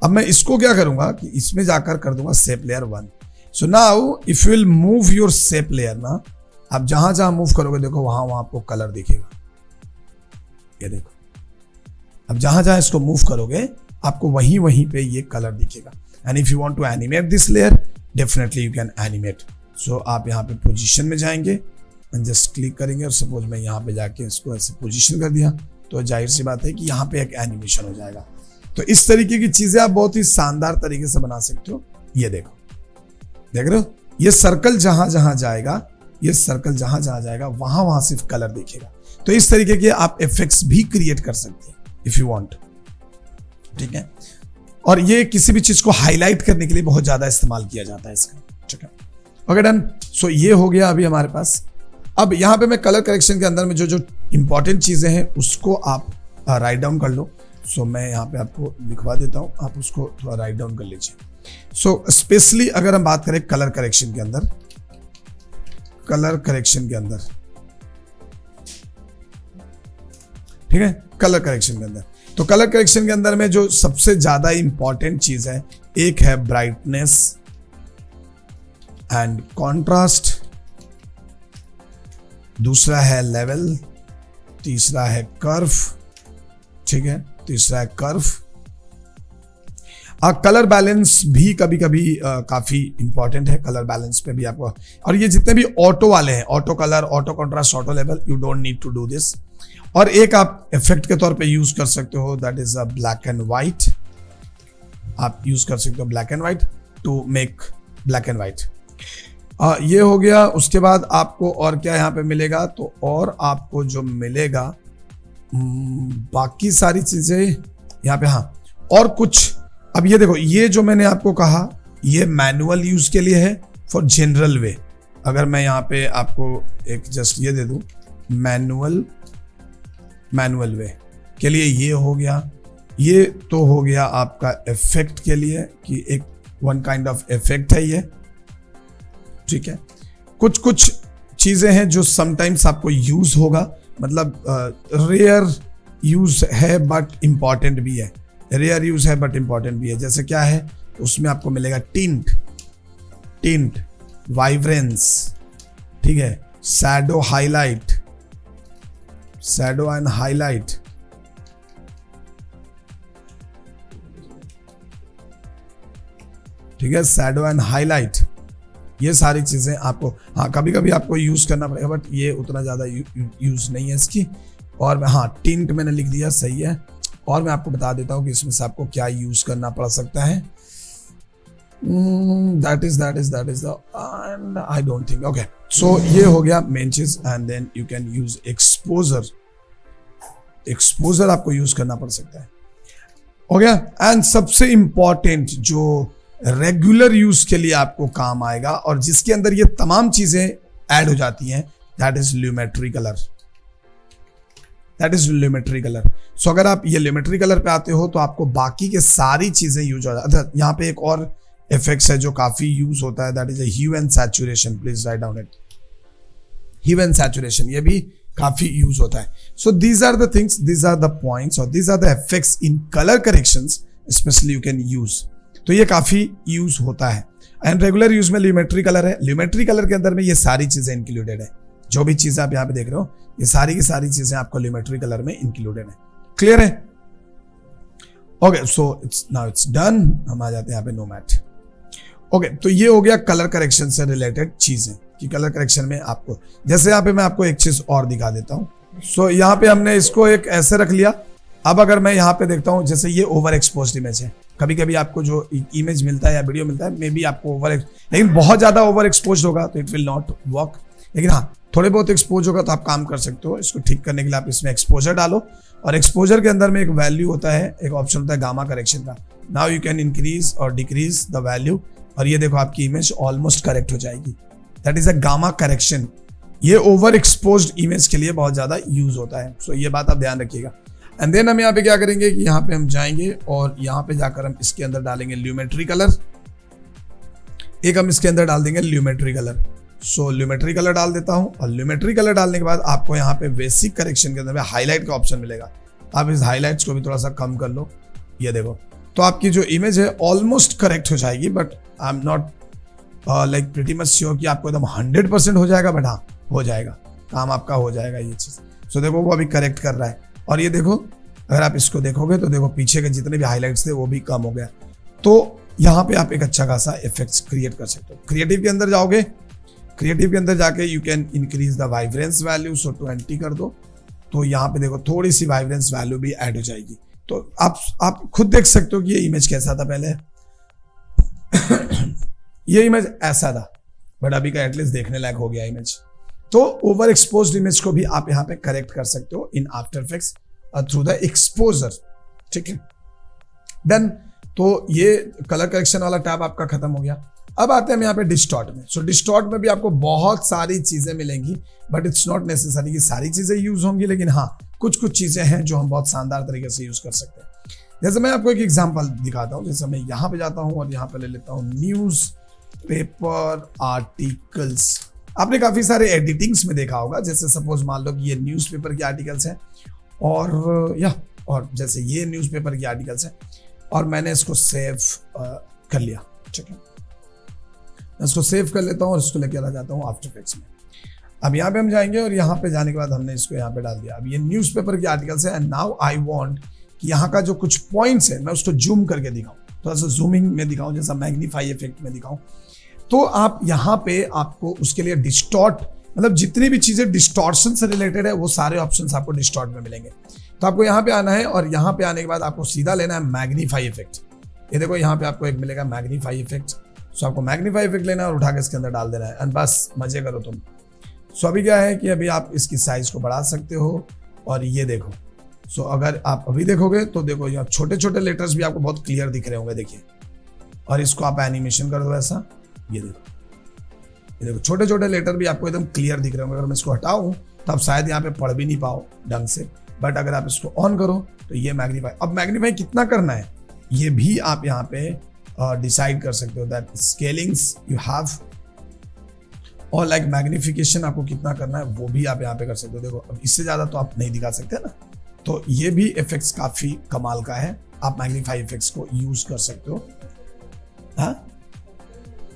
अब मैं इसको क्या करूंगा कि इसमें जाकर कर दूंगा shape layer 1। So now if you will move your shape layer ना, आप जहां जहां मूव करोगे देखो वहां वहां आपको कलर दिखेगा, ये देखो। अब जहां जहां इसको मूव करोगे आपको वहीं वहीं पे ये कलर दिखेगा। And if you want to animate this layer, definitely you can animate. So आप यहाँ पे पोजीशन में जाएंगे एंड जस्ट क्लिक करेंगे, और सपोज मैं यहाँ पे जाके इसको ऐसे पोजीशन कर दिया तो जाहिर सी बात है कि यहाँ पे एक एनिमेशन हो जाएगा। तो इस तरीके की चीजें आप बहुत ही शानदार तरीके से बना सकते हो। ये देखो, देख रहे हो, ये सर्कल जहां जहां जाएगा ये सर्कल जहां जहां जाएगा वहां वहां सिर्फ कलर दिखेगा। तो इस तरीके के आप इफेक्ट्स भी क्रिएट कर सकते हैं इफ यू वांट, ठीक है। और ये किसी भी चीज को हाईलाइट करने के लिए बहुत ज्यादा इस्तेमाल किया जाता है इसका, ठीक है। Okay done. सो ये हो गया अभी हमारे पास। अब यहाँ पे मैं कलर करेक्शन के अंदर में जो जो इंपॉर्टेंट चीजें हैं उसको आप राइट डाउन कर लो। सो मैं यहाँ पे आपको लिखवा देता हूँ, आप उसको थोड़ा राइट डाउन कर लीजिए। सो स्पेशली अगर हम बात करें कलर करेक्शन के अंदर, ठीक है, कलर करेक्शन के अंदर, तो कलर करेक्शन के अंदर में जो सबसे ज्यादा इंपॉर्टेंट चीज है, एक है ब्राइटनेस एंड कॉन्ट्रास्ट, दूसरा है लेवल, तीसरा है कर्व, ठीक है, तीसरा है कर्व। कलर बैलेंस भी कभी कभी काफी इंपॉर्टेंट है, कलर बैलेंस पे भी आपको, और ये जितने भी ऑटो वाले हैं, auto colour, auto contrast, auto level, you don't need to do this. और एक आप इफेक्ट के तौर पे यूज कर सकते हो, that is a black and white. आप यूज कर सकते हो black and white to make black and white. ये हो गया। उसके बाद आपको और क्या यहाँ पे मिलेगा, तो और आपको जो मिलेगा बाकी सारी चीजें यहाँ पे, हाँ और कुछ। अब ये देखो, ये जो मैंने आपको कहा ये मैनुअल यूज के लिए है फॉर जनरल वे। अगर मैं यहाँ पे आपको एक जस्ट ये दे दूं, मैनुअल वे के लिए ये हो गया। ये तो हो गया आपका इफेक्ट के लिए कि एक वन काइंड ऑफ इफेक्ट है ये, ठीक है। कुछ कुछ चीजें हैं जो समटाइम्स आपको यूज होगा, मतलब रेयर यूज है बट इंपॉर्टेंट भी है, रेयर यूज है बट इंपॉर्टेंट भी है। जैसे क्या है, उसमें आपको मिलेगा टिंट, वाइब्रेंस, ठीक है, शैडो एंड हाईलाइट, ठीक है, शैडो एंड हाईलाइट। ये सारी चीजें आपको, हाँ कभी कभी आपको यूज करना पड़ेगा बट ये उतना ज्यादा यूज नहीं है इसकी। और मैं, हाँ टिंट मैंने लिख दिया, सही है। और मैं आपको बता देता हूं कि इसमें से आपको क्या यूज करना पड़ सकता है। That is the end I don't think, okay. So ये हो गया मेन चीज। And then you can use exposure आपको यूज करना पड़ सकता है, हो गया। एंड सबसे इंपॉर्टेंट जो रेगुलर यूज के लिए आपको काम आएगा और जिसके अंदर ये तमाम चीजें ऐड हो जाती हैं, दैट इज ल्यूमेट्री कलर। सो अगर आप ये ल्यूमेट्री कलर पे आते हो तो आपको बाकी के सारी चीजें यूज हो जाती है। यहाँ पे एक और इफेक्ट्स है जो काफी यूज होता है, that is hue and saturation. Please write down it, hue and saturation, ये भी काफी यूज होता है। So these are the things, these are the points और these are the effects in colour corrections specially you can use. तो ये काफी यूज होता है। एंड रेगुलर यूज में ल्यूमेट्री कलर है। ल्यूमेट्री कलर के अंदर में ये सारी चीजें इंक्लूडेड है, जो भी चीजें आप यहाँ पे देख रहे हो, ये सारी की सारी चीजें आपको ल्यूमेट्री कलर में इंक्लूडेड है। क्लियर है? Okay, so it's done. हम आ जाते हैं यहाँ पे नोमैट। ओके, तो ये हो गया कलर करेक्शन से रिलेटेड चीजें कि कलर करेक्शन में आपको, जैसे यहाँ पे मैं आपको एक चीज और दिखा देता हूँ। सो यहाँ पे हमने इसको एक ऐसे रख लिया। अब अगर मैं यहाँ पे देखता हूँ, जैसे ये ओवर एक्सपोज्ड इमेज है, कभी कभी आपको जो इमेज मिलता है या वीडियो मिलता है, मे बी आपको लेकिन बहुत ज्यादा ओवर एक्सपोज होगा तो इट विल नॉट वर्क। लेकिन हाँ, थोड़े बहुत एक्सपोज होगा तो आप काम कर सकते हो। इसको ठीक करने के लिए आप इसमें एक्सपोजर डालो और एक्सपोजर के अंदर में एक वैल्यू होता है, एक ऑप्शन होता है गामा करेक्शन का। नाउ यू कैन इंक्रीज और डिक्रीज द वैल्यू और ये देखो आपकी इमेज ऑलमोस्ट करेक्ट हो जाएगी। That is a gamma correction. ये ओवर एक्सपोज्ड इमेज के लिए बहुत ज्यादा यूज होता है। सो ये बात आप ध्यान रखिएगा। एंड देन हम यहाँ पे क्या करेंगे कि यहाँ पे हम जाएंगे और यहाँ पे जाकर हम इसके अंदर डालेंगे ल्यूमेट्री कलर। एक हम इसके अंदर डाल देंगे ल्यूमेट्री कलर। सो ल्यूमेट्री कलर डाल देता हूँ और ल्यूमेट्री कलर डालने के बाद आपको यहाँ पे बेसिक करेक्शन के अंदर में हाईलाइट का ऑप्शन मिलेगा। आप इस हाईलाइट्स को भी थोड़ा सा कम कर लो, ये देखो, तो आपकी जो इमेज है ऑलमोस्ट करेक्ट हो जाएगी। But I am not like pretty much sure कि आपको एकदम 100% हो जाएगा, बट हाँ हो जाएगा, काम आपका हो जाएगा ये चीज। सो देखो वो अभी करेक्ट कर रहा है। और ये देखो, अगर आप इसको देखोगे तो देखो पीछे के जितने भी हाईलाइट्स थे वो भी कम हो गया। तो यहाँ पे आप एक अच्छा खासा इफेक्ट्स क्रिएट कर सकते हो। क्रिएटिव के अंदर जाओगे, क्रिएटिव के अंदर जाके you can increase the vibrance value. So 20 कर दो, तो यहाँ पे देखो थोड़ी सी वाइब्रेंस वैल्यू भी ऐड हो जाएगी। तो आप खुद देख सकते हो कि ये इमेज कैसा था पहले। ये इमेज ऐसा था, बट अभी का एटलीस्ट देखने लायक हो गया इमेज। तो ओवर एक्सपोज्ड इमेज को भी आप यहाँ पे करेक्ट कर सकते हो in after effects through the exposure. ठीक है, डन। तो ये कलर करेक्शन वाला टैब आपका खत्म हो गया। अब आते हैं हम यहाँ पे डिस्टॉर्ट में। सो डिस्टॉर्ट में भी आपको बहुत सारी चीजें मिलेंगी, बट इट्स नॉट नेसेसरी कि सारी चीजें यूज होंगी, लेकिन हाँ कुछ कुछ चीजें हैं जो हम बहुत शानदार तरीके से यूज कर सकते हैं। जैसे मैं आपको एक एग्जांपल दिखाता हूँ। जैसे मैं यहाँ पे जाता हूँ और यहाँ पे ले लेता हूँ न्यूज पेपर आर्टिकल्स। आपने काफी सारे एडिटिंग्स में देखा होगा, जैसे सपोज मान लो कि ये न्यूज़पेपर के आर्टिकल्स हैं और जैसे ये न्यूज़पेपर के आर्टिकल्स हैं और मैंने इसको सेव कर लिया। ठीक है, मैं इसको सेव कर लेता हूँ और इसको लेके आ जाता हूँ आफ्टर इफेक्ट्स में। अब यहाँ पे हम जाएंगे और यहाँ पे जाने के बाद हमने इसको यहाँ पे डाल दिया। अब ये न्यूज़पेपर के आर्टिकल्स है एंड नाउ आई वांट कि यहाँ का जो कुछ पॉइंट्स है मैं उसको जूम करके दिखाऊं, थोड़ा सा जूमिंग में दिखाऊं, जैसा मैग्नीफाई इफेक्ट में दिखाऊं। तो आप यहाँ पे आपको उसके लिए डिस्टॉर्ट, मतलब जितनी भी चीजें डिस्टॉर्शन से रिलेटेड है वो सारे ऑप्शंस आपको डिस्टॉर्ट में मिलेंगे। तो आपको यहाँ पे आना है और यहाँ पे आने के बाद आपको सीधा लेना है मैग्नीफाई इफेक्ट। ये देखो यहाँ पे आपको एक मिलेगा मैग्नीफाई इफेक्ट। सो आपको मैग्नीफाई इफेक्ट लेना है और उठा के इसके अंदर डाल देना है एंड बस मजे करो तुम। सो अभी क्या है कि अभी आप इसकी साइज को बढ़ा सकते हो और ये देखो। सो अगर आप अभी देखोगे तो देखो यहाँ छोटे छोटे लेटर्स भी आपको बहुत क्लियर दिख रहे होंगे, देखिए। और इसको आप एनिमेशन कर दो ऐसा, ये देखो छोटे छोटे लेटर भी आपको एकदम क्लियर दिख रहे होंगे। अगर मैं इसको हटाऊं तो आप शायद यहाँ पे पढ़ भी नहीं पाओ ढंग से, बट अगर आप इसको ऑन करो तो ये मैग्नीफाई। अब मैग्नीफाई कितना करना है ये भी आप यहाँ पे डिसाइड कर सकते हो, दैट स्केलिंग्स यू हैव, और लाइक मैग्निफिकेशन आपको कितना करना है वो भी आप यहाँ पे कर सकते हो। देखो अब इससे ज्यादा तो आप नहीं दिखा सकते ना, तो ये भी इफेक्ट्स काफी कमाल का है, आप मैग्नीफाई इफेक्ट्स को यूज कर सकते हो।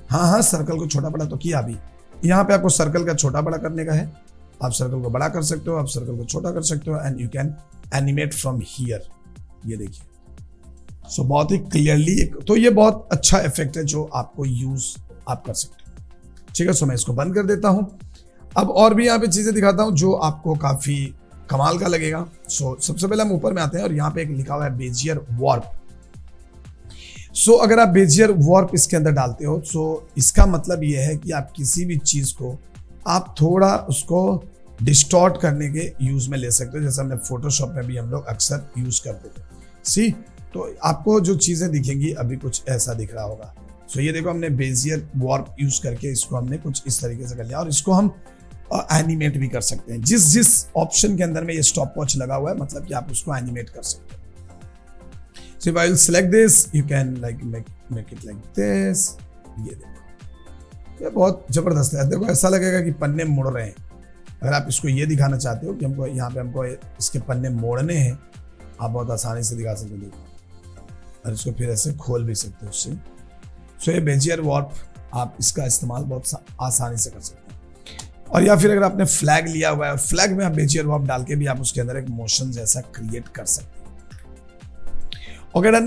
हाँ, सर्कल को छोटा बड़ा तो किया। अभी यहाँ पे आपको सर्कल का छोटा बड़ा करने का है, आप सर्कल को बड़ा कर सकते हो, आप सर्कल को छोटा कर सकते हो and you can animate from here. ये देखिए, सो बहुत ही क्लियरली तो ये बहुत अच्छा इफेक्ट है जो आपको यूज आप कर सकते हो। ठीक है, सो मैं इसको बंद कर देता हूं। अब और भी यहाँ पे चीजें दिखाता हूं जो आपको काफी कमाल का लगेगा। सो सबसे पहले हम ऊपर में आते हैं और यहाँ पे एक लिखा हुआ है बेजियर वॉर्प। सो अगर आप बेजियर वॉर्प इसके अंदर डालते हो तो इसका मतलब ये है कि आप किसी भी चीज को आप थोड़ा उसको डिस्टॉर्ट करने के यूज में ले सकते हो, जैसे हमने फोटोशॉप में भी हम लोग अक्सर यूज करते थे। सी, तो आपको जो चीजें दिखेंगी अभी कुछ ऐसा दिख रहा होगा। सो ये देखो हमने बेजियर वॉर्प यूज करके इसको हमने कुछ इस तरीके से कर लिया और इसको हम एनिमेट भी कर सकते हैं। जिस ऑप्शन के अंदर में ये स्टॉप वॉच लगा हुआ है, मतलब कि आप उसको एनिमेट कर सकते हो। So if I will select this, you can like make it like this। ये देखो, ये बहुत जबरदस्त है। देखो ऐसा लगेगा कि पन्ने मुड़ रहे हैं। अगर आप इसको ये दिखाना चाहते हो कि हमको यहाँ पे हमको इसके पन्ने मोड़ने हैं, आप बहुत आसानी से दिखा सकते हो। देखो, और इसको फिर ऐसे खोल भी सकते हो उससे। सो ये बेजियर वॉर्प आप इसका इस्तेमाल बहुत आसानी से कर सकते हैं। और या फिर अगर आपने फ्लैग लिया हुआ है और फ्लैग में आप बेजियर वॉर्प डाल के भी आप उसके अंदर एक मोशन जैसा क्रिएट कर सकते हैं। Okay, done.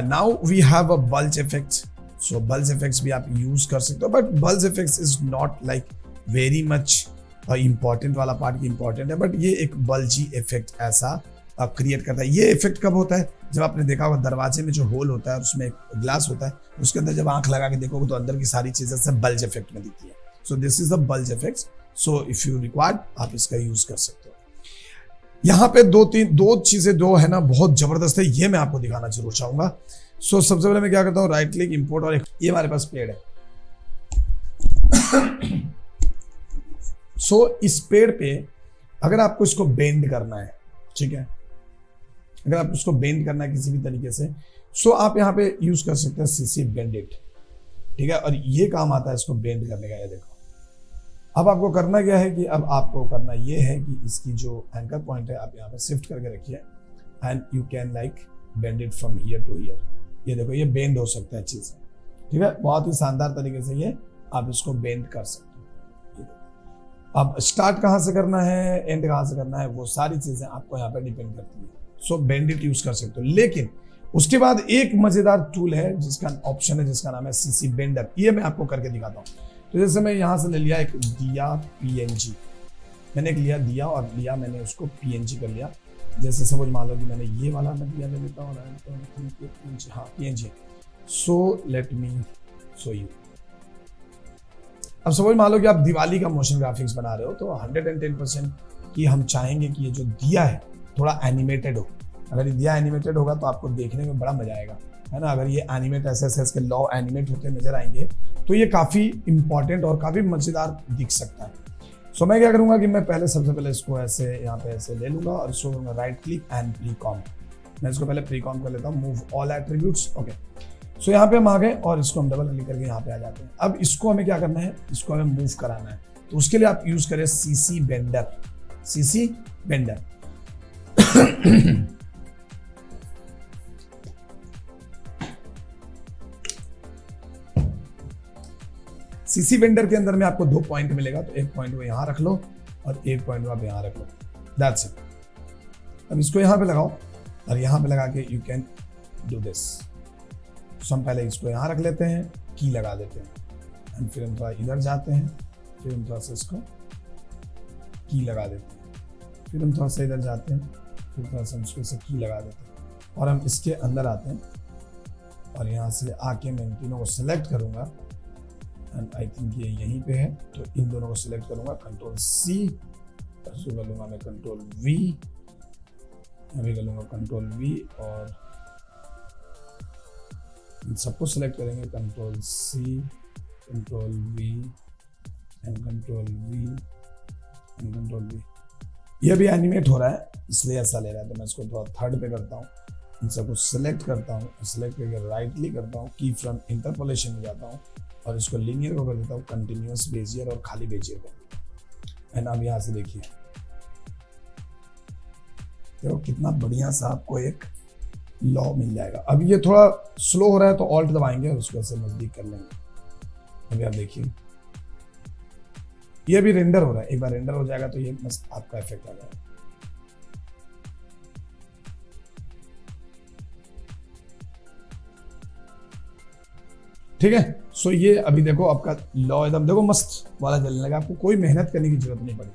Now we have a bulge effect. So bulge effects भी आप use कर सकते हो, but bulge effects is not like very much important वाला पार्ट की important है, but ये एक bulgy effect ऐसा क्रिएट करता है। ये इफेक्ट कब होता है? जब आपने देखा होगा दरवाजे में जो होल होता है और उसमें एक ग्लास होता है, उसके अंदर जब आंख लगा के देखोगे तो अंदर की सारी चीजें सब बल्ज इफेक्ट में दिखती है। So this is the bulge effect. So if you required आप इसका यूज कर सकते हो। यहाँ पे दो चीजें है ना, बहुत जबरदस्त है, ये मैं आपको दिखाना जरूर चाहूंगा। सो सबसे पहले मैं क्या करता हूँ, राइट क्लिक इंपोर्ट, और ये हमारे पास पेड़ है। सो इस पेड़ पे अगर आपको इसको बेंड करना है, ठीक है, अगर आप इसको बेंड करना है किसी भी तरीके से, सो आप यहाँ पे यूज कर सकते हैं सीसी बेंड इट, ठीक है, और ये काम आता है इसको बेंड करने का। ये देखो, अब आपको करना क्या है कि अब आपको करना ये है कि इसकी जो एंकर पॉइंट है आप यहाँ पे शिफ्ट करके रखिए and you can like bend it from here to here. ये देखो, ये बेंड हो सकता है चीजें, ठीक है, बहुत ही शानदार तरीके से ये आप इसको बेंड कर सकते हो। अब स्टार्ट कहाँ से करना है, एंड कहाँ से करना है, वो सारी चीजें आपको यहाँ पे डिपेंड करती है। सो बेंड इट यूज कर सकते हो, लेकिन उसके बाद एक मजेदार टूल है जिसका ऑप्शन है, जिसका नाम है सीसी बेंडर। ये मैं आपको करके दिखाता हूँ। तो जैसे मैं यहाँ से ले लिया एक दिया पीएनजी, मैंने एक लिया दिया और लिया मैंने उसको पीएनजी कर लिया। जैसे समझ मान लो कि मैंने ये वाला मैं दिया ले लेता हूँ, हाँ PNG. So let me show you. अब सपोज मान लो कि आप दिवाली का मोशन ग्राफिक्स बना रहे हो, तो 110% कि हम चाहेंगे कि ये जो दिया है थोड़ा एनिमेटेड हो। अगर ये दिया एनिमेटेड होगा तो आपको देखने में बड़ा मजा आएगा, है ना। अगर ये एनिमेट ऐसे के लॉ एनिमेट होते नजर आएंगे तो ये काफ़ी इंपॉर्टेंट और काफ़ी मज़ेदार दिख सकता है। सो मैं क्या करूँगा कि मैं पहले सबसे पहले इसको ऐसे यहाँ पे ऐसे ले लूँगा और इसको करूँगा right click and pre com. मैं इसको पहले प्री कॉम कर लेता हूँ, मूव ऑल एट्रीब्यूट्स। ओके, सो यहाँ पे हम आ गए और इसको हम डबल क्लिक करके यहाँ पे आ जाते हैं। अब इसको हमें क्या करना है, इसको हमें मूव कराना है, तो उसके लिए आप यूज करें CC bender. CC bender CC bender के अंदर में आपको 2 पॉइंट मिलेगा, तो एक पॉइंट वो यहाँ रख लो और एक पॉइंट वो आप यहाँ रख लो, दैट्स इट। अब इसको यहाँ पे लगाओ और यहाँ पे लगा के यू कैन डू दिस। तो हम पहले इसको यहाँ रख लेते हैं, की लगा देते हैं एंड फिर हम थोड़ा इधर जाते हैं, फिर हम थोड़ा सा इसको की लगा देते हैं, फिर हम थोड़ा सा इधर जाते हैं, फिर थोड़ा सा इसको से की लगा देते हैं और हम इसके अंदर आते हैं और यहाँ से आके मैं इन तीनों को सिलेक्ट करूँगा एंड आई थिंक ये यहीं पे है, तो इन दोनों को सिलेक्ट करूँगा, कंट्रोल सी, इसको कर लूँगा मैं कंट्रोल वी, अभी कर लूँगा कंट्रोल वी और इन सबको सिलेक्ट करेंगे, control C, control V and control V and control V. ये भी एनिमेट हो रहा है इसलिए ऐसा ले रहा है, तो मैं इसको थोड़ा थर्ड पे करता हूँ, इन सबको सिलेक्ट करता हूँ, सिलेक्ट करके राइट क्लिक करता हूँ, की फ्रॉम इंटरपोलेशन में जाता हूँ और इसको लीनियर को कर देता हूँ कंटिन्यूअस बेजियर और खाली बेजियर कर देता हूँ। एंड अब यहाँ से देखिए देखो कितना बढ़िया सा आपको एक लॉ मिल जाएगा। अब ये थोड़ा स्लो हो रहा है तो ऑल्ट दबाएंगे और उसको ऐसे नजदीक कर लेंगे। अभी आप देखिए ये भी रेंडर हो रहा है, एक बार रेंडर हो जाएगा तो ये मस्त आपका इफेक्ट आ जाएगा। ठीक है, सो ये अभी देखो आपका लॉ एकदम देखो मस्त वाला चलने लगा, आपको कोई मेहनत करने की जरूरत नहीं पड़ी।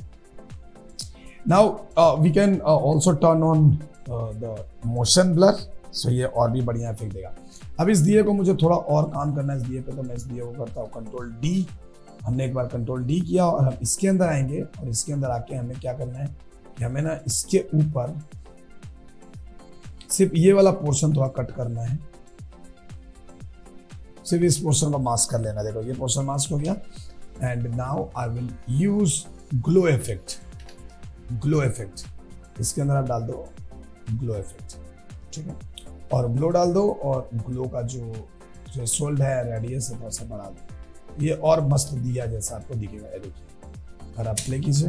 Now we can also turn on the motion blur, so ये और भी बढ़िया इफेक्ट देगा। अब इस दिए को मुझे थोड़ा और काम करना है इस दिए पे, तो मैं इस दिए को करता हूँ कंट्रोल डी। हमने एक बार कंट्रोल डी किया और हम इसके अंदर आएंगे और इसके अंदर आके हमें क्या करना है कि हमें ना इसके ऊपर सिर्फ ये वाला पोर्शन थोड़ा कट करना है, सिर्फ इस पोर्शन को मास्क कर लेना। देखो ये पोर्शन मास्क हो गया and now I will use glow effect. Glow effect इसके अंदर आप डाल दो ग्लो इफेक्ट, ठीक है, और ग्लो डाल दो और ग्लो का जो थ्रेशोल्ड है रेडियस है थोड़ा सा बढ़ा दो, ये और मस्त दिया जैसा आपको दिखेगा। ये देखिए अगर आप प्ले कीजिए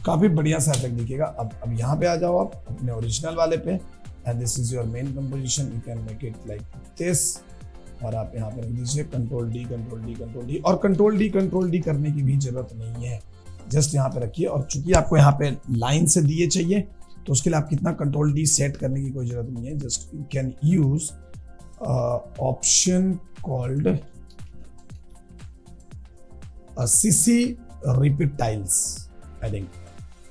काफी बढ़िया सा इफेक्ट दिखेगा। अब यहाँ पे आ जाओ आप अपने ओरिजिनल वाले पे and this is your main composition, you can make it like this और आप यहाँ पे रख दीजिए control D control D control D. और कंट्रोल डी करने की भी जरूरत नहीं है, जस्ट यहाँ पे रखिए। और चूंकि आपको यहाँ पे लाइन से दिए चाहिए तो उसके लिए आप कितना कंट्रोल डी सेट करने की कोई जरूरत नहीं है, just you can use option called CC repeat tiles I think.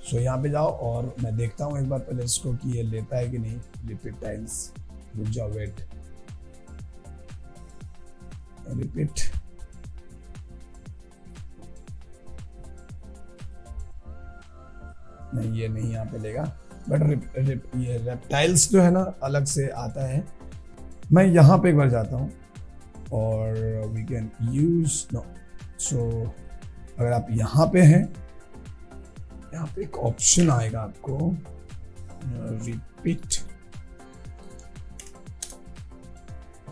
So यहाँ पे जाओ और मैं देखता हूँ एक बार पहले इसको कि ये लेता है कि नहीं रिपीट टाइल्स। रुक जाओ, वेट, रिपीट, नहीं ये नहीं यहाँ पे लेगा, बट ये रेप्टाइल्स जो है ना अलग से आता है। मैं यहाँ पे एक बार जाता हूँ और वी कैन यूज नो। सो अगर आप यहाँ पे हैं, यहाँ पे एक ऑप्शन आएगा आपको रिपीट,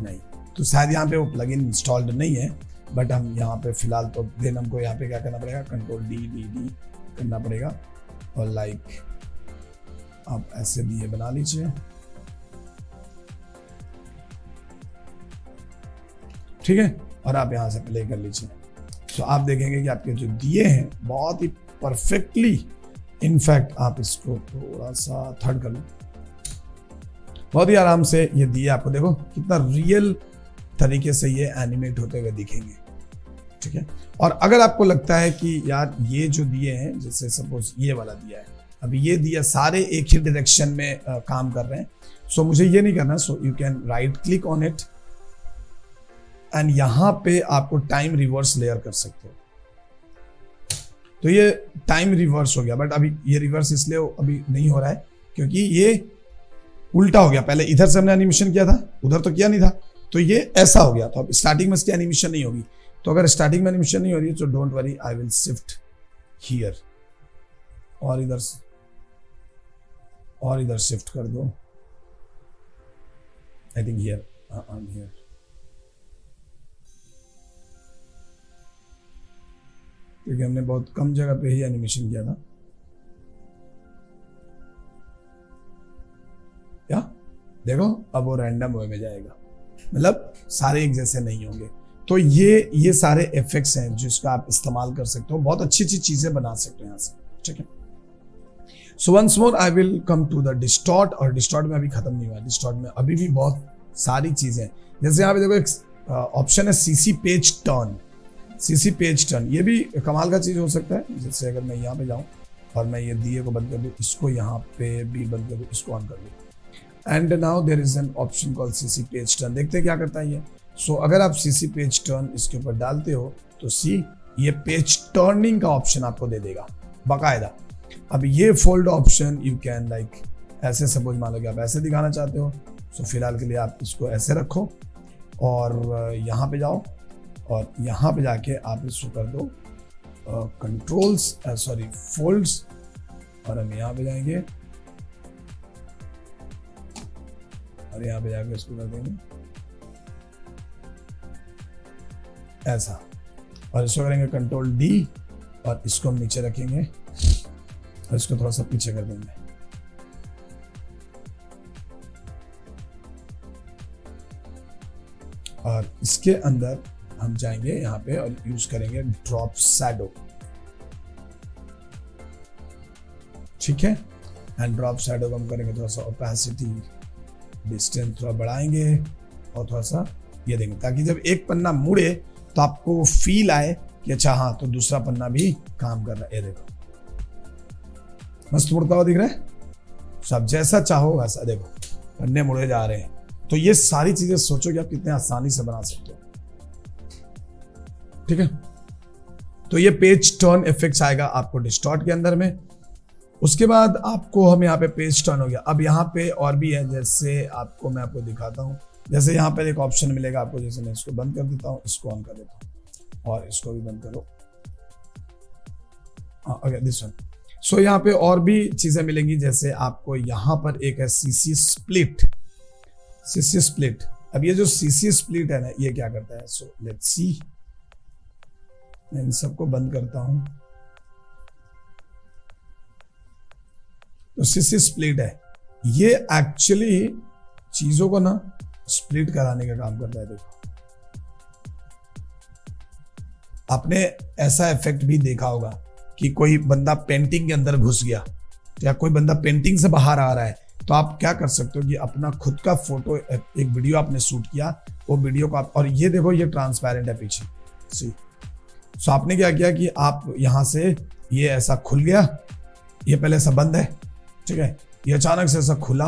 नहीं तो शायद यहाँ पे वो प्लगइन इंस्टॉल्ड नहीं है, बट हम यहाँ पे फिलहाल तो देन हमको यहाँ पे क्या करना पड़ेगा कंट्रोल डी डी डी करना पड़ेगा और लाइक आप ऐसे दिए बना लीजिए, ठीक है, और आप यहाँ से प्ले कर लीजिए। तो आप देखेंगे कि आपके जो दिए हैं बहुत ही परफेक्टली, इनफैक्ट आप इसको थोड़ा सा थर्ड कर लो, बहुत ही आराम से ये दिए आपको देखो कितना रियल तरीके से ये एनिमेट होते हुए दिखेंगे, ठीक है। और अगर आपको लगता है कि यार ये जो दिए हैं, जैसे सपोज ये वाला दिया है, अभी ये दिया सारे एक ही डायरेक्शन में काम कर रहे हैं, सो मुझे ये नहीं करना, सो you can write click on it and यहां पे आपको टाइम रिवर्स लेयर कर सकते हो। तो ये टाइम रिवर्स हो गया, बट अभी ये रिवर्स इसलिए अभी नहीं हो रहा है क्योंकि ये उल्टा हो गया। पहले इधर से हमने एनिमेशन किया था, उधर तो किया नहीं था, तो ये ऐसा हो गया। तो अब स्टार्टिंग में इसकी एनिमेशन नहीं होगी। तो अगर स्टार्टिंग में एनिमेशन नहीं हो रही है तो don't worry, I will shift here और इधर शिफ्ट कर दो। I think here, here. क्योंकि हमने बहुत कम जगह पे ही एनिमेशन किया था। क्या देखो, अब वो रैंडम वे में जाएगा, मतलब सारे एक जैसे नहीं होंगे। तो ये सारे इफेक्ट्स हैं जिसका आप इस्तेमाल कर सकते हो, बहुत अच्छी अच्छी चीजें बना सकते हो यहाँ से। ठीक है, so once more I will come to the distort. और डिस्टॉर्ट में अभी खत्म नहीं हुआ, डिस्टॉर्ट में अभी भी बहुत सारी चीजें हैं। जैसे यहाँ पे देखो एक ऑप्शन है CC page turn. CC page turn ये भी कमाल का चीज हो सकता है। जैसे अगर मैं यहाँ पे जाऊँ और मैं ये दिए को बंद कर दूँ, इसको यहाँ पे भी बंद कर दूँ, इसको ऑन कर दूँ, and now there is an option called CC page turn. देखते हैं क्या करता है ये। सो अगर आप सीसी पेज टर्न इसके ऊपर डालते हो तो ये पेज टर्निंग का ऑप्शन आपको दे देगा बाकायदा। अब ये fold option you can like ऐसे, सपोज मान लो कि आप ऐसे दिखाना चाहते हो, सो फिलहाल के लिए आप इसको ऐसे रखो और यहाँ पे जाओ और यहाँ पे जाके आप इसको कर दो कंट्रोल्स, सॉरी फोल्ड्स, और हम यहाँ पे जाएंगे और यहाँ पे जाके इसको कर देंगे ऐसा, और इसको करेंगे कंट्रोल डी और इसको हम नीचे रखेंगे और इसको थोड़ा सा पीछे कर देंगे। और इसके अंदर हम जाएंगे यहाँ पे और यूज करेंगे ड्रॉप शैडो। ठीक है, एंड ड्रॉप शैडो को हम करेंगे थोड़ा सा ओपेसिटी, डिस्टेंस थोड़ा बढ़ाएंगे और थोड़ा सा ये देंगे, ताकि जब एक पन्ना मुड़े तो आपको फील आए कि अच्छा हाँ तो दूसरा पन्ना भी काम कर रहा है। ये देखो मस्त मुड़ता हुआ दिख रहा है। सब जैसा चाहो वैसा देखो पन्ने मुड़े जा रहे हैं। तो ये सारी चीजें सोचो कि आप कितने आसानी से बना सकते हो। ठीक है, तो ये पेज टर्न इफेक्ट्स आएगा आपको डिस्टॉर्ट के अंदर में। उसके बाद आपको हम यहाँ पे पेज टर्न हो गया। अब यहाँ पे और भी है, जैसे आपको मैं आपको दिखाता हूँ। जैसे यहाँ पे एक ऑप्शन मिलेगा आपको, जैसे मैं इसको बंद कर देता हूँ, इसको ऑन कर देता हूँ और इसको भी बंद करो। Okay this one. सो यहाँ पे और भी चीजें मिलेंगी, जैसे आपको यहाँ पर एक है सीसी स्प्लिट। सीसी स्प्लिट, अब ये जो सीसी स्प्लिट है ना, ये क्या करता है। सो लेट्स सी, मैं इन सबको बंद करता हूं। तो सीसी स्प्लिट है, ये एक्चुअली चीजों को ना स्प्लिट कराने का काम करता है। देखो आपने ऐसा इफेक्ट भी देखा होगा कि कोई बंदा पेंटिंग के अंदर घुस गया या कोई बंदा पेंटिंग से बाहर आ रहा है, तो आप क्या कर सकते हो कि अपना खुद का फोटो, एक वीडियो आपने शूट किया, वो वीडियो को आप, और ये देखो ये ट्रांसपेरेंट है पीछे सी। सो आपने क्या किया कि आप यहाँ से ये ऐसा खुल गया, ये पहले ऐसा बंद है, ठीक है, ये अचानक से ऐसा खुला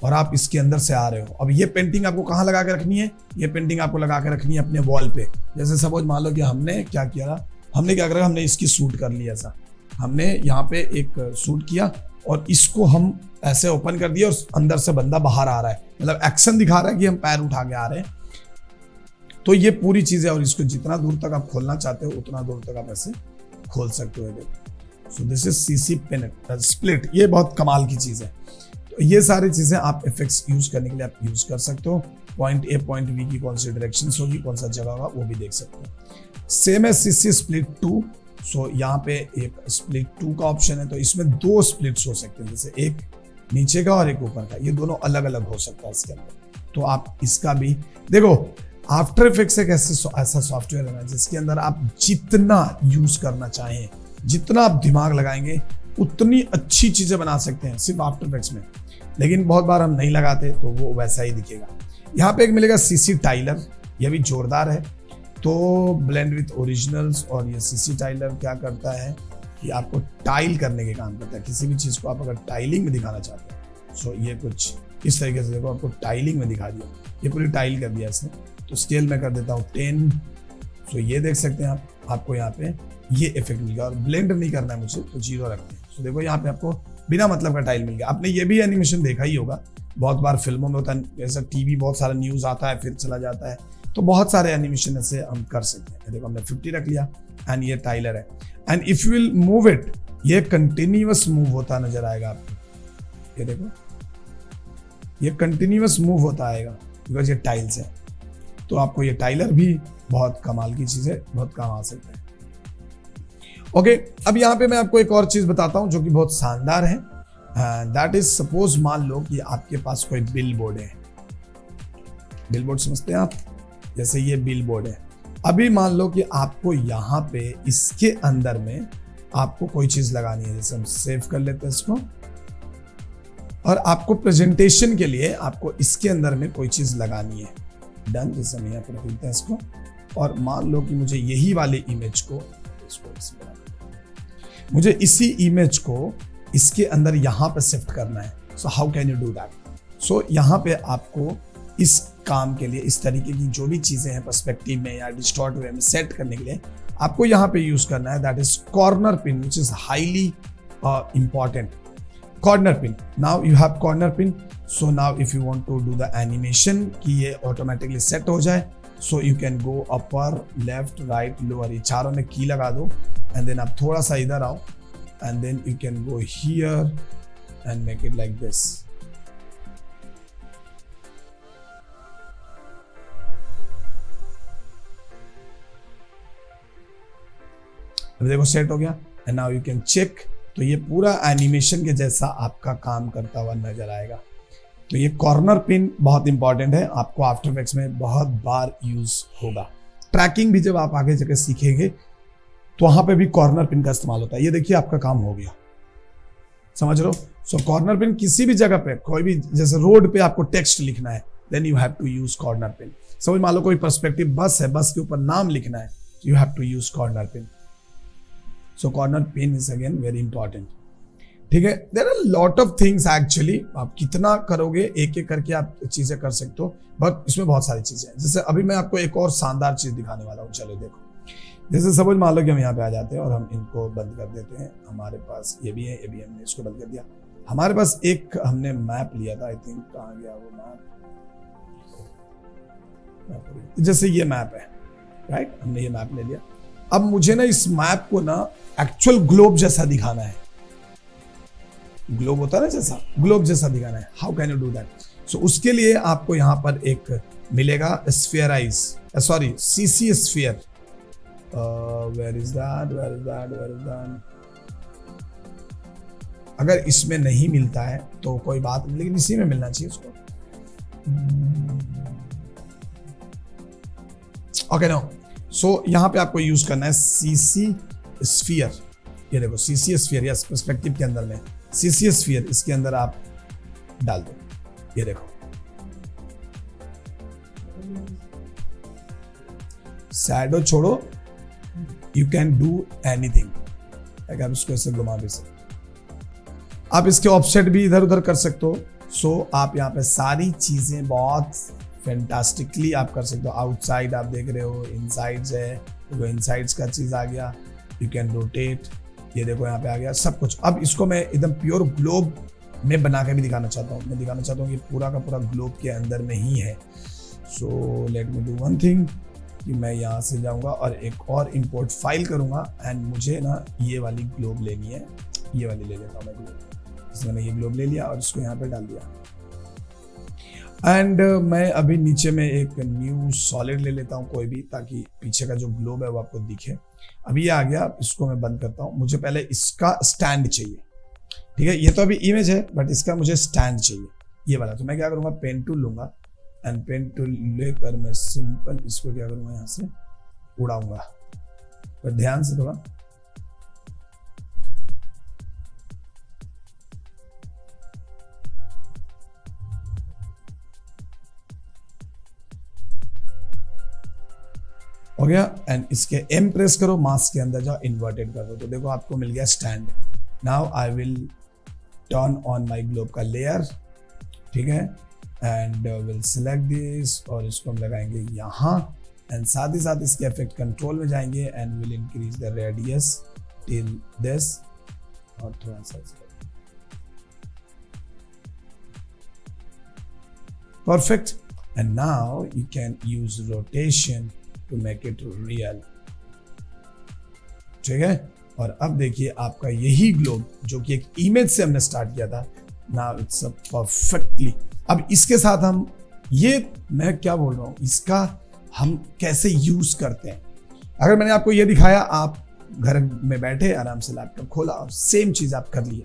और आप इसके अंदर से आ रहे हो। अब ये पेंटिंग आपको कहाँ लगा के रखनी है, ये पेंटिंग आपको लगा के रखनी है अपने वॉल पे। जैसे सपोज मान लो कि हमने क्या करा, हमने इसकी शूट कर लिया। ऐसा हमने यहाँ पे एक शूट किया और इसको हम ऐसे ओपन कर दिया और अंदर से बंदा बाहर आ रहा है, मतलब एक्शन दिखा रहा है कि हम पैर उठा के आ रहे हैं। तो ये पूरी चीजें, और इसको जितना दूर तक आप खोलना चाहते हो उतना दूर तक आप ऐसे खोल सकते हो। सो दिस इज सीसी स्प्लिट, ये बहुत कमाल की चीज है। तो ये सारी चीजें आप इफेक्ट्स यूज करने के लिए आप यूज कर सकते हो। पॉइंट ए पॉइंट बी की कौन सी डायरेक्शन होगी, कौन सा जगह होगा, वो भी देख सकते हो। सेम है सीसी स्प्लिट 2। सो यहाँ पे एक स्प्लिट 2 का ऑप्शन है, तो इसमें 2 स्प्लिट्स हो सकते हैं, जैसे एक नीचे का और एक ऊपर का, ये दोनों अलग अलग हो सकता है इसके अंदर। तो आप इसका भी देखो, आफ्टर इफेक्ट्स एक ऐसा सॉफ्टवेयर है जिसके अंदर आप जितना यूज करना चाहें, जितना आप दिमाग लगाएंगे उतनी अच्छी चीजें बना सकते हैं सिर्फ आफ्टर इफेक्ट्स में। लेकिन बहुत बार हम नहीं लगाते तो वो वैसा ही दिखेगा। यहाँ पे एक मिलेगा सीसी टाइलर, ये भी जोरदार है। तो ब्लेंड विथ ओरिजिनल्स, और ये सीसी टाइलर क्या करता है कि आपको टाइल करने के काम करता है। किसी भी चीज को आप अगर टाइलिंग में दिखाना चाहते हैं, सो ये कुछ इस तरीके से देखो, आपको टाइलिंग में दिखा दिया, ये पूरी टाइल कर दिया इसने। तो स्केल में कर देता हूँ 10। सो ये देख सकते हैं आप, आपको यहाँ पे ये इफेक्ट मिल गया। और ब्लेंड नहीं करना है मुझे तो 0 रखते हैं। सो देखो यहाँ पे आपको बिना मतलब का टाइल मिल गया। आपने ये भी एनिमेशन देखा ही होगा, बहुत बार फिल्मों में होता है, जैसा टीवी बहुत सारा न्यूज आता है फिर चला जाता है, तो बहुत सारे एनिमेशन ऐसे हम कर सकते हैं। देखो हमने 50 रख लिया एंड ये टाइलर है। And if you will move it, ये कंटिन्यूअस मूव होता नजर आएगा आपको। ये देखो ये कंटिन्यूअस मूव होता आएगा बिकॉज ये टाइल्स है। तो आपको ये टाइलर भी बहुत कमाल की चीज है, बहुत काम आ सकता है। ओके, अब यहाँ पे मैं आपको एक और चीज बताता हूँ जो कि बहुत शानदार है। दैट इज सपोज मान लो कि आपके पास कोई बिल बोर्ड है। बिल बोर्ड समझते हैं आप, जैसे ये बिल बोर्ड है। अभी मान लो कि आपको यहाँ पे इसके अंदर में आपको कोई चीज लगानी है, जैसे हम सेव कर लेते हैं इसको, और आपको प्रेजेंटेशन के लिए आपको इसके अंदर में कोई चीज लगानी है। डन, जैसे हम यहाँ पर रखते हैं इसको, और मान लो कि मुझे यही वाली इमेज को, मुझे इसी इमेज को इसके अंदर यहाँ पे शिफ्ट करना है। So how can you do that? So यहाँ पे आपको इस काम के लिए इस तरीके की जो भी चीजें हैं पर्सपेक्टिव में या डिस्टॉर्ट वे में सेट करने के लिए आपको यहाँ पे यूज करना है। That is corner pin, which is highly important. Corner pin, now you have corner pin. So now if you want to do the animation कि ये ऑटोमेटिकली सेट हो जाए, so you can go upper, left, right, lower, ये चारों में की लगा दो एंड देन आप थोड़ा सा इधर आओ and then you can go here and make it like this. अब देखो सेट हो गया and now you can check. तो ये पूरा एनिमेशन के जैसा आपका काम करता हुआ नजर आएगा। तो ये कॉर्नर पिन बहुत इंपॉर्टेंट है, आपको आफ्टर इफेक्ट्स में बहुत बार यूज होगा। ट्रैकिंग भी जब आप आगे जगह सीखेंगे तो वहां पे भी कॉर्नर पिन का इस्तेमाल होता है। ये देखिए आपका काम हो गया, समझ रहे हो? सो कॉर्नर पिन किसी भी जगह पे, कोई भी, जैसे रोड पे आपको टेक्स्ट लिखना है, then you have to use corner pin. समझ मान लो कोई पर्सपेक्टिव बस है, बस के ऊपर नाम लिखना है, you have to use corner pin. So corner pin is again very important. ठीक है, there are lot of things actually. आप कितना करोगे, एक एक करके आप चीजें कर सकते हो, बट इसमें बहुत सारी चीजें हैं। जैसे अभी मैं आपको एक और शानदार चीज दिखाने वाला हूँ। चलो देखो, जैसे सपोज मान लो कि हम यहाँ पे आ जाते हैं और हम इनको बंद कर देते हैं। हमारे पास ये भी है, ये भी हमने इसको बंद कर दिया। हमारे पास एक हमने मैप लिया था, आई थिंक कहाँ गया वो मैप। जैसे ये मैप है, राइट, हमने ये मैप ले लिया। अब मुझे ना इस मैप को ना एक्चुअल ग्लोब जैसा दिखाना है। ग्लोब होता है ना, जैसा ग्लोब जैसा दिखाना है। How can you do that? So उसके लिए आपको यहाँ पर एक मिलेगा spherize, sorry CC sphere. Where is that, where is that, where is that? अगर इसमें नहीं मिलता है तो कोई बात नहीं, लेकिन इसी में मिलना चाहिए उसको। ओके नो, सो यहाँ पे आपको यूज करना है सीसी स्फीयर। ये देखो सीसी स्फीयर, यस, पर्सपेक्टिव के अंदर में सीसी स्फीयर, इसके अंदर आप डाल दो। ये देखो, शैडो छोड़ो, यू कैन डू एनीथिंग। आप इसको ऐसे घुमा भी सकते, आप इसके ऑफसेट भी इधर उधर कर सकते हो। सो आप यहाँ पे सारी चीजें बहुत फैंटास्टिकली आप कर सकते हो। आउटसाइड आप देख रहे हो, इनसाइड्स है, देखो इनसाइड्स का चीज आ गया। यू कैन रोटेट, ये देखो यहाँ पे आ गया सब कुछ। अब इसको मैं एकदम प्योर ग्लोब में बना के भी दिखाना चाहता हूँ। मैं दिखाना चाहता हूँ कि पूरा का पूरा ग्लोब के अंदर में ही है। So let me do one thing कि मैं यहाँ से जाऊँगा और एक और इंपोर्ट फाइल करूँगा एंड मुझे ना ये वाली ग्लोब लेनी है। ये वाली ले लेता हूँ मैं ग्लोब। इसमें मैंने ये ग्लोब ले लिया और इसको यहाँ पे डाल दिया। एंड मैं अभी नीचे में एक न्यू सॉलिड ले लेता हूँ कोई भी, ताकि पीछे का जो ग्लोब है वो आपको दिखे। अभी ये आ गया, इसको मैं बंद करता हूँ। मुझे पहले इसका स्टैंड चाहिए, ठीक है? ये तो अभी इमेज है बट इसका मुझे स्टैंड चाहिए, ये वाला। तो मैं क्या करूँगा, पेन टूल लूंगा एंड पेन टूल लेकर मैं सिंपल इसको क्या करूँगा, यहाँ से उड़ाऊंगा। पर ध्यान से थोड़ा, हो गया। एंड इसके एम प्रेस करो, मास्क के अंदर जाओ, इन्वर्टेड कर दो। तो देखो आपको मिल गया stand. Now I will turn on my globe का लेयर, ठीक है? एंड विल सेलेक्ट दिस और इसको हम लगाएंगे यहाँ एंड साथ ही साथ इसके इफेक्ट कंट्रोल में जाएंगे and will increase the radius till this और थोड़ा सा perfect. And now you can use rotation to make it real. ठीक है, और अब देखिए आपका यही ग्लोब जो कि एक इमेज से हमने स्टार्ट किया था, now it's a perfectly. अब इसके साथ हम ये मैं क्या बोल रहा हूं, इसका हम कैसे यूज करते हैं। अगर मैंने आपको ये दिखाया, आप घर में बैठे आराम से लैपटॉप खोला और सेम चीज आप कर लिए,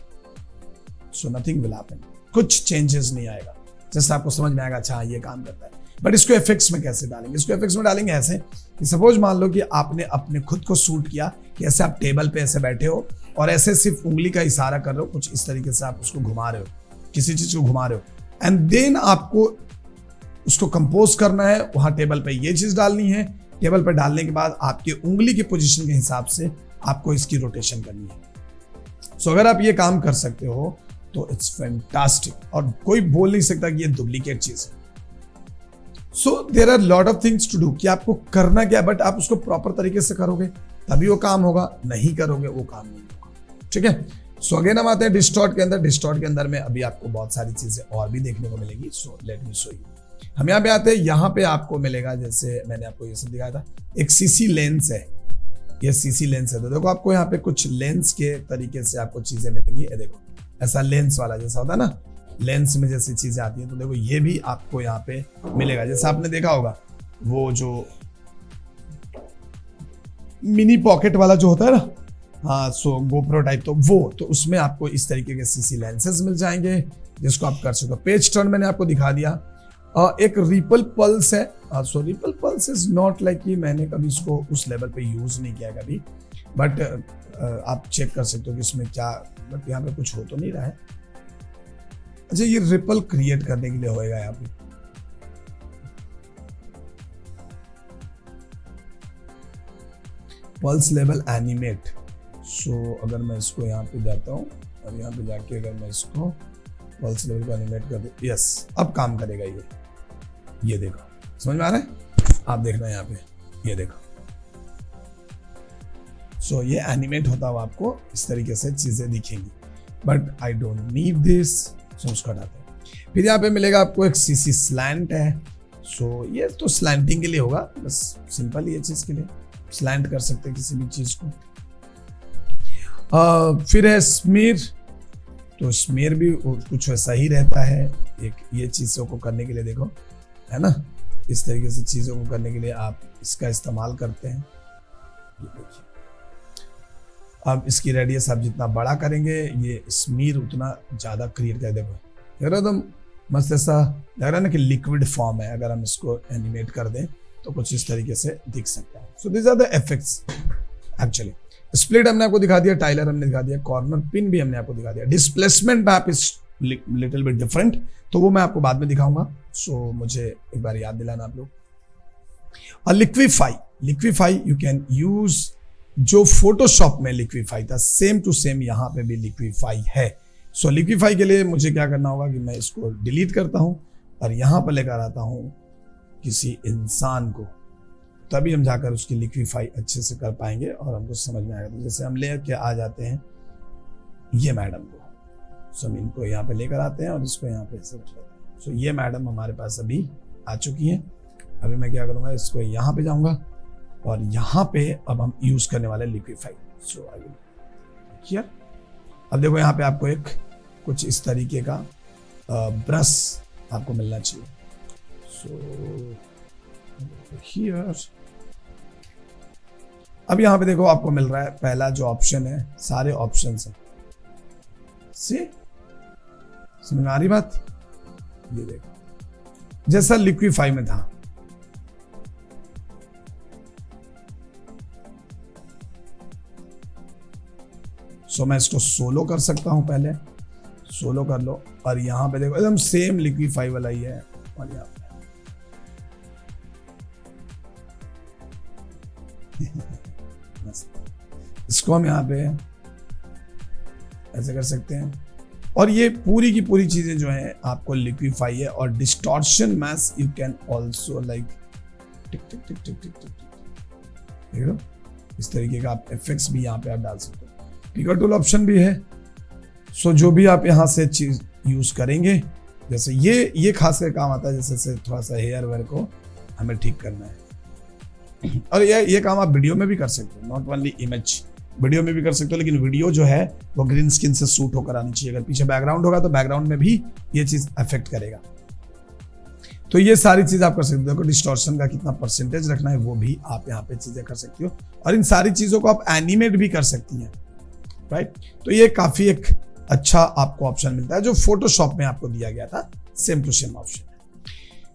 सो नथिंग विल हैपन, कुछ चेंजेस नहीं आएगा। जस्ट आपको समझ में आएगा अच्छा ये काम करता है। बट इसको इफेक्ट्स में कैसे डालेंगे? इसको इफेक्ट्स में डालेंगे ऐसे कि सपोज मान लो कि आपने अपने खुद को शूट किया कि ऐसे आप टेबल पे ऐसे बैठे हो और ऐसे सिर्फ उंगली का इशारा कर रहे हो, कुछ इस तरीके से आप उसको घुमा रहे हो, किसी चीज को घुमा रहे हो एंड देन आपको उसको कंपोज करना है। वहां टेबल पे ये चीज डालनी है, टेबल पे डालने के बाद आपकी उंगली की पोजीशन के हिसाब से आपको इसकी रोटेशन करनी है। सो अगर आप ये काम कर सकते हो तो इट्स फैंटास्टिक और कोई बोल नहीं सकता कि ये डुप्लीकेट चीज है। So there are lot of things to do कि आपको करना क्या है, बट आप उसको प्रॉपर तरीके से करोगे तभी वो काम होगा, नहीं करोगे वो काम नहीं होगा। ठीक है, सो अगेन हम आते हैं डिस्टॉर्ट के अंदर। डिस्टॉर्ट के अंदर में अभी आपको बहुत सारी चीजें और भी देखने को मिलेगी। So let me show you. हम यहाँ पे आते हैं, यहाँ पे आपको मिलेगा, जैसे मैंने आपको ये सब दिखाया था, एक सीसी लेंस है, ये सीसी लेंस है। तो देखो आपको यहाँ पे कुछ लेंस के तरीके से आपको चीजें मिलेंगी। ये देखो ऐसा लेंस वाला जैसा होता है ना, लेंस में जैसी चीजें आती हैं, तो देखो ये भी आपको यहाँ पे मिलेगा। जैसा आपने देखा होगा वो जो मिनी पॉकेट वाला जो होता है ना, हाँ, सो गोप्रो टाइप, तो वो तो उसमें आपको इस तरीके के सीसी लेंसेज मिल जाएंगे जिसको आप कर सकते हो। पेज टर्न मैंने आपको दिखा दिया। एक रिपल पल्स है। So ripple pulse is not like कि मैंने कभी इसको उस लेवल पे यूज नहीं किया कभी, बट आप चेक कर सकते हो कि इसमें क्या, बट यहाँ पे कुछ हो तो नहीं रहा है। अच्छा, ये रिपल क्रिएट करने के लिए होएगा यहाँ पे। Pulse level animate. सो अगर मैं इसको यहाँ पे जाता हूँ और यहाँ पे जाके अगर मैं इसको पल्स लेवल को एनिमेट कर दे, यस अब काम करेगा ये देखो, समझ में आ रहा है? आप देखना यहाँ पे, ये देखो। सो ये एनिमेट होता हुआ आपको इस तरीके से चीजें दिखेंगी, but I don't need this, so उसको हटाते हैं। फिर यहाँ पे मिलेगा आपको एक सीसी स्लैंट है। सो ये तो स्लैंटिंग के लिए होगा, बस सिंपल ये चीज के लिए स्लैंट कर सकते हैं किसी भी चीज को। फिर है स्मीर। तो स्मीर भी कुछ वैसा ही रहता है, एक ये चीजों को करने के लिए देखो, है ना, इस तरीके से चीजों को करने के लिए आप इसका इस्तेमाल करते हैं। ये देखिए, अब इसकी रेडियस आप जितना बड़ा करेंगे ये स्मीर उतना ज्यादा क्रिएट कर देगा। लग रहा एकदम मस्त, ऐसा लग रहा है ना कि लिक्विड फॉर्म है। अगर हम इसको एनिमेट कर दें तो कुछ इस तरीके से दिख सकता है। So this are the effects actually. Split हमने आपको दिखा दिया, टाइलर हमने दिखा दिया, कॉर्नर पिन भी हमने आपको दिखा दिया। Displacement map is little bit different, तो वो मैं आपको बाद में दिखाऊंगा। सो मुझे एक बार याद दिलाना आप लोग। और लिक्विफाई यू कैन यूज, जो फोटोशॉप में लिक्विफाई था सेम टू सेम यहाँ पे भी लिक्विफाई है। सो लिक्विफाई के लिए मुझे क्या करना होगा कि मैं इसको डिलीट करता हूँ और यहाँ पर लेकर आता हूँ किसी इंसान को, तभी हम जाकर उसकी लिक्विफाई अच्छे से कर पाएंगे और हमको समझ में आएगा। तो जैसे हम ले के आ जाते हैं ये मैडम को, सो हम इनको यहाँ पे लेकर आते हैं और इसको यहाँ पे ऐसे रख लेते हैं। सो ये मैडम हमारे पास अभी आ चुकी हैं। अभी मैं क्या करूँगा, इसको यहाँ पे जाऊँगा और यहाँ पे अब हम यूज करने वाले liquefy. So I will hear. अब देखो यहाँ पे आपको एक कुछ इस तरीके का ब्रश आपको मिलना चाहिए। सो हियर अब यहाँ पे देखो आपको मिल रहा है, पहला जो ऑप्शन है, सारे ऑप्शंस हैं। समझ में आ रही बात? ये देखो जैसा लिक्विफाई में था। सो मैं इसको सोलो कर सकता हूं, पहले सोलो कर लो और यहां पे देखो एकदम सेम लिक्विफाई वाला ही है। और यहाँ पे इसको हम यहाँ पे ऐसे कर सकते हैं और ये पूरी की पूरी चीजें जो हैं आपको लिक्विफाई है। और distortion mesh you can also like tick tick tick tick tick tick देख लो, इस तरीके का आप इफेक्ट्स भी यहाँ पे आप डाल सकते हो। पिकर टूल ऑप्शन भी है। सो जो भी आप यहाँ से चीज यूज करेंगे, जैसे ये खास कर काम आता है, जैसे थोड़ा सा हेयर वेयर को हमें ठीक करना है। और ये काम आप वीडियो में भी कर सकते हो, नॉट ओनली इमेज, वीडियो में भी कर सकते हो, लेकिन वीडियो जो है वो ग्रीन स्किन से सूट होकर आनी चाहिए। अगर पीछे बैकग्राउंड होगा तो बैकग्राउंड में भी ये चीज अफेक्ट करेगा। तो ये सारी चीज आप कर सकते हो। देखो डिस्टॉर्शन का कितना परसेंटेज रखना है वो भी आप यहाँ पे चीजें कर सकती हो, और इन सारी चीजों को आप एनिमेट भी कर सकती हैं, राइट। तो ये काफी एक अच्छा आपको ऑप्शन मिलता है जो फोटोशॉप में आपको दिया गया था, सेम टू सेम ऑप्शन है।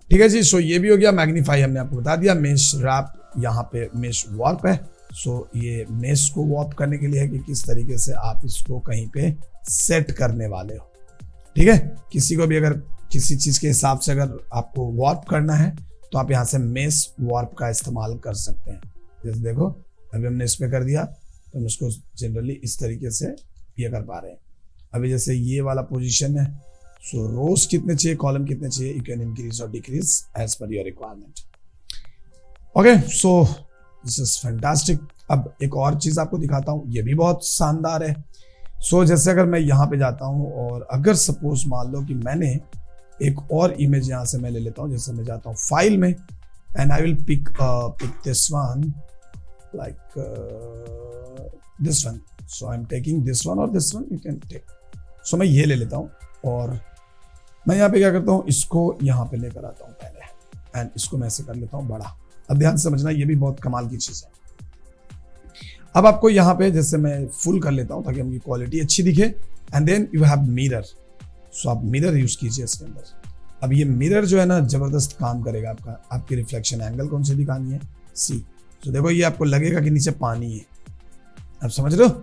ठीक है जी। सो ये भी हो गया। मैग्नीफाई हमने आपको बता दिया। मेश रैप, यहाँ पे मेश वार्प है। सो ये मेश को वार्प करने के लिए है कि किस तरीके से आप इसको कहीं पे सेट करने वाले हो। ठीक है, किसी को भी अगर किसी चीज के हिसाब से अगर आपको वार्प करना है तो आप यहाँ से मेश वार्प का इस्तेमाल कर सकते हैं। जैसे देखो अभी हमने इस पे कर दिया तो हम इसको जनरली इस तरीके से ये कर पा रहे हैं। अभी जैसे ये वाला पोजीशन है, सो रोज कितने चाहिए, कॉलम कितने चाहिए, यू कैन इंक्रीज और decrease as per your requirement. Okay, so this is fantastic. अब एक और चीज आपको दिखाता हूँ, ये भी बहुत शानदार है। सो जैसे अगर मैं यहाँ पे जाता हूँ और अगर सपोज मान लो कि मैंने एक और इमेज यहाँ से मैं ले लेता हूँ, जैसे मैं जाता हूँ फाइल में and I will pick this one like this one. So I am taking this one और this one you can take. So मैं ये ले लेता हूँ और मैं यहाँ पे क्या करता हूँ, इसको यहाँ पे लेकर आता हूँ पहले एंड इसको मैं ऐसे कर लेता हूँ बड़ा। अब ध्यान से समझना, ये भी बहुत कमाल की चीज है। अब आपको यहाँ पे जैसे मैं फुल कर लेता हूँ ताकि हमकी क्वालिटी अच्छी दिखे and then you have mirror. So आप मिरर यूज कीजिए इसके अंदर। अब ये मिरर जो है ना जबरदस्त काम करेगा आपका। आपकी रिफ्लेक्शन एंगल कौन सी दिखानी है, सी। तो देखो ये आपको लगेगा कि नीचे पानी है। आप समझ रहे हो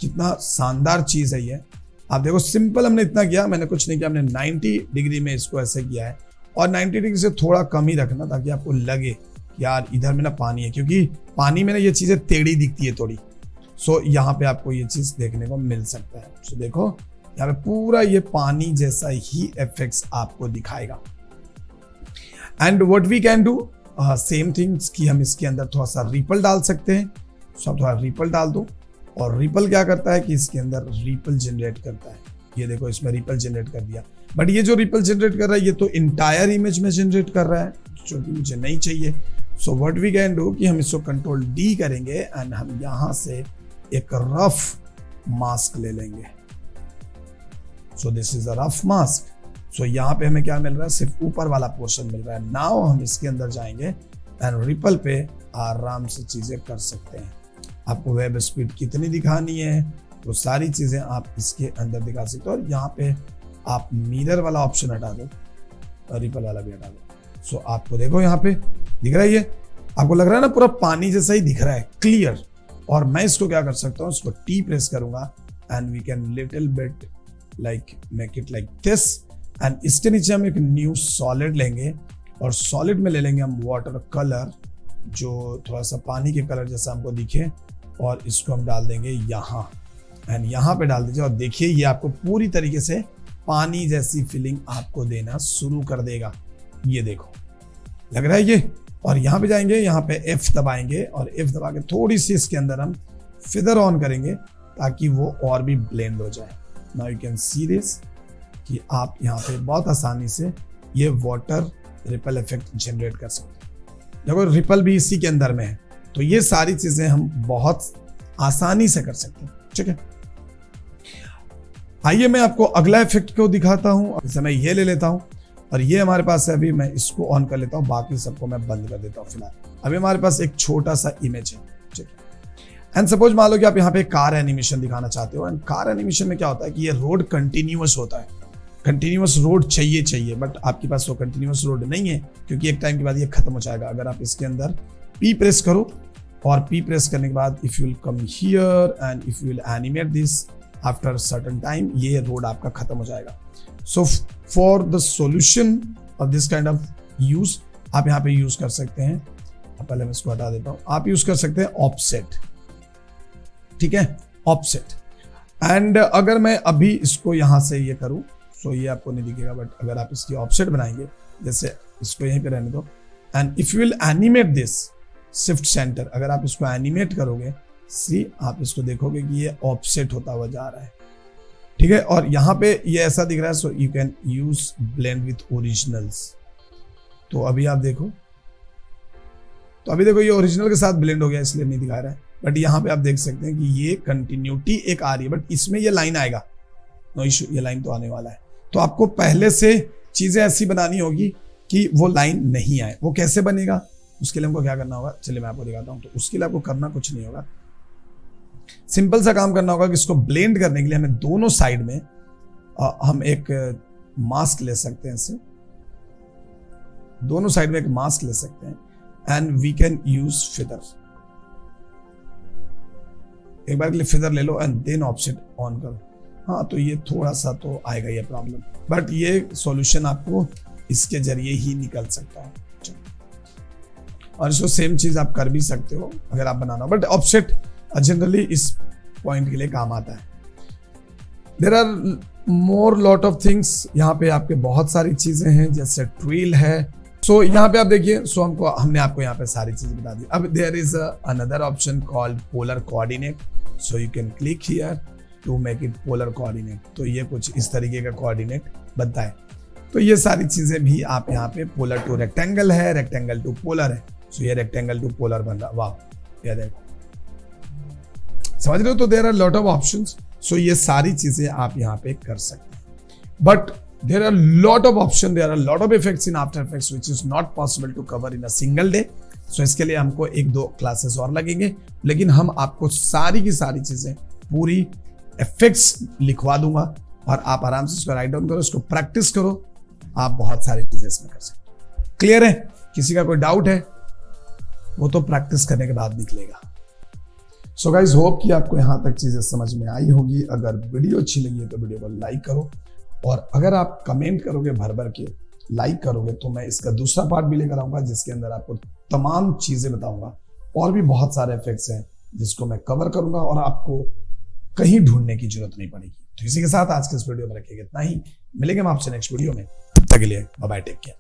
कितना शानदार चीज है ये। आप देखो सिंपल हमने इतना किया, मैंने कुछ नहीं किया, हमने 90 डिग्री में इसको ऐसे किया है और 90 डिग्री से थोड़ा कम ही रखना ताकि आपको लगे कि यार इधर में ना पानी है, क्योंकि पानी में ना ये चीजें टेढ़ी दिखती है थोड़ी। सो यहाँ पे आपको ये चीज देखने को मिल सकता है। सो देखो यहाँ पे पूरा ये पानी जैसा ही इफेक्ट्स आपको दिखाएगा। And what we can do same things कि हम इसके अंदर थोड़ा सा रिपल डाल सकते हैं। सो आप थोड़ा रिपल डाल दो और रिपल क्या करता है कि इसके अंदर रिपल जनरेट करता है। ये देखो इसमें रिपल जनरेट कर दिया, बट ये जो रिपल जनरेट कर रहा है ये तो इंटायर इमेज में जनरेट कर रहा है जो कि मुझे नहीं चाहिए। So what we can do कि हम इसको कंट्रोल डी करेंगे एंड हम यहां से एक रफ मास्क ले लेंगे। So this is a rough mask. So यहाँ पे हमें क्या मिल रहा है, सिर्फ ऊपर वाला पोर्शन मिल रहा है। नाउ हम इसके अंदर जाएंगे एंड रिपल पे आराम से चीजें कर सकते हैं। आपको वेब स्पीड कितनी दिखानी है वो सारी चीजें आप इसके अंदर दिखा सकते हो। और यहाँ पे आप मिरर वाला ऑप्शन हटा दो और रिपल वाला भी हटा दो। सो आपको देखो यहाँ पे दिख रहा है, ये आपको लग रहा है ना पूरा पानी जैसा ही दिख रहा है, क्लियर। और मैं इसको क्या कर सकता हूँ, इसको टी प्रेस करूंगा and we can little bit like make it like this. And इसके नीचे हम एक न्यू सॉलिड लेंगे और सॉलिड में ले लेंगे हम वाटर कलर जो थोड़ा सा पानी के कलर जैसा हमको दिखे, और इसको हम डाल देंगे यहाँ एंड यहाँ पे डाल दीजिए। और देखिए ये आपको पूरी तरीके से पानी जैसी फीलिंग आपको देना शुरू कर देगा। ये देखो लग रहा है ये। और यहाँ पे जाएंगे, यहाँ पे F दबाएंगे और F दबा के थोड़ी सी इसके अंदर हम फिदर ऑन करेंगे ताकि वो और भी ब्लेंड हो जाए। Now you can see this कि आप यहाँ पे बहुत आसानी से ये वाटर रिपल इफेक्ट जनरेट कर सकते हैं। देखो रिपल भी इसी के अंदर में है, तो ये सारी चीजें हम बहुत आसानी से कर सकते हैं। ठीक है, आइए मैं आपको अगला इफेक्ट को दिखाता हूं। जैसे मैं ये ले लेता हूं और ये हमारे पास है, अभी मैं इसको ऑन कर लेता हूं, बाकी सबको मैं बंद कर देता हूं फिलहाल। अभी हमारे पास एक छोटा सा इमेज है। ठीक है, एंड सपोज मान लो कि आप यहाँ पे कार एनिमेशन दिखाना चाहते हो। एंड कार एनिमेशन में क्या होता है कि ये रोड कंटिन्यूअस होता है, कंटिन्यूअस रोड चाहिए, बट आपके पास वो कंटिन्यूअस रोड नहीं है क्योंकि एक टाइम के बाद ये खत्म हो जाएगा। अगर आप इसके अंदर P प्रेस करो और P प्रेस करने के बाद if you will come here and if you will animate this after certain time, ये रोड आपका खत्म हो जाएगा। So for the solution of this kind of use आप यहाँ पे यूज कर सकते हैं। पहले मैं इसको हटा देता हूँ। आप यूज कर सकते हैं ऑफसेट। ठीक है, ऑफसेट। एंड अगर मैं अभी इसको यहाँ से ये करूँ सो ये आपको नहीं दिखेगा, बट अगर आप इसकी ऑफसेट बनाएंगे, जैसे इसको यहीं पे रहने दो, and if you will animate this shift centre, अगर आप इसको एनिमेट करोगे, सी आप इसको देखोगे कि ये ऑफसेट होता हुआ जा रहा है, ठीक है। और यहाँ पे ये ऐसा दिख रहा है, so you can use blend with originals. तो अभी आप देखो, तो अभी देखो ये ओरिजिनल के साथ ब्लेंड हो गया, इसलिए नहीं दिखा रहा है, बट यहाँ पे आप देख सकते हैं कि ये कंटिन्यूटी एक आ रही है, बट इसमें ये लाइन आएगा, नो इशू, ये लाइन तो आने वाला है। तो आपको पहले से चीजें ऐसी बनानी होगी कि वो लाइन नहीं आए। वो कैसे बनेगा, उसके लिए हमको क्या करना होगा, चलिए मैं आपको दिखाता हूँ। तो उसके लिए आपको करना कुछ नहीं होगा, सिंपल सा काम करना होगा कि इसको ब्लेंड करने के लिए हमें दोनों साइड में हम एक मास्क ले सकते हैं, ऐसे दोनों साइड में एक मास्क ले सकते हैं, and we can use feather. एक बार के लिए फिदर ले लो एंड देन ऑफसेट ऑन करो। हाँ, तो ये थोड़ा सा तो आएगा ये प्रॉब्लम, बट ये सॉल्यूशन आपको इसके जरिए ही निकल सकता है। और इसको सेम चीज आप कर भी सकते हो अगर आप बनाना, बट ऑफसेट जनरली इस पॉइंट के लिए काम आता है। There are more lot of things, यहाँ पे आपके बहुत सारी चीजें हैं, जैसे ट्विल है। सो यहाँ पे आप देखिए, सो हमने आपको यहाँ पे सारी चीजें बता दी। अब there is another option called polar coordinate, so you can click here to make it polar coordinate. तो ये कुछ इस तरीके का कोऑर्डिनेट बनता है। तो ये सारी चीजें भी आप यहाँ पे, पोलर टू रेक्टेंगल है, रेक्टेंगल टू पोलर है, सो ये रेक्टेंगल टू पोलर बन रहा। वाह, ये देखो, समझ रहे हो। तो there are lot of options, so ये सारी चीजें आप यहाँ पे कर सकते हैं, but there are lot of options, there are lot of effects in After Effects which is not possible to cover in a single day. So इसके लिए हमको एक दो क्लासेस और लगेंगे, लेकिन हम आपको सारी की सारी चीजें पूरी इफेक्ट्स लिखवा दूंगा और आप आराम से इसको राइट डाउन करो, इसको प्रैक्टिस करो, आप बहुत सारी चीजें इसमें कर सकते हो। क्लियर है? किसी का कोई डाउट है वो तो प्रैक्टिस करने के बाद निकलेगा। सो गाइज, होप कि आपको यहाँ तक चीजें समझ में आई होगी। अगर वीडियो अच्छी लगी है तो वीडियो को लाइक करो, और अगर आप कमेंट करोगे, भर भर के लाइक करोगे, तो मैं इसका दूसरा पार्ट भी लेकर आऊंगा जिसके अंदर आपको तमाम चीजें बताऊंगा। और भी बहुत सारे इफेक्ट्स हैं जिसको मैं कवर करूंगा और आपको कहीं ढूंढने की जरूरत नहीं पड़ेगी। तो इसी के साथ आज के इस वीडियो में रखेंगे इतना ही। मिलेंगे हम आपसे नेक्स्ट वीडियो में, तब तक के लिए bye bye, take care.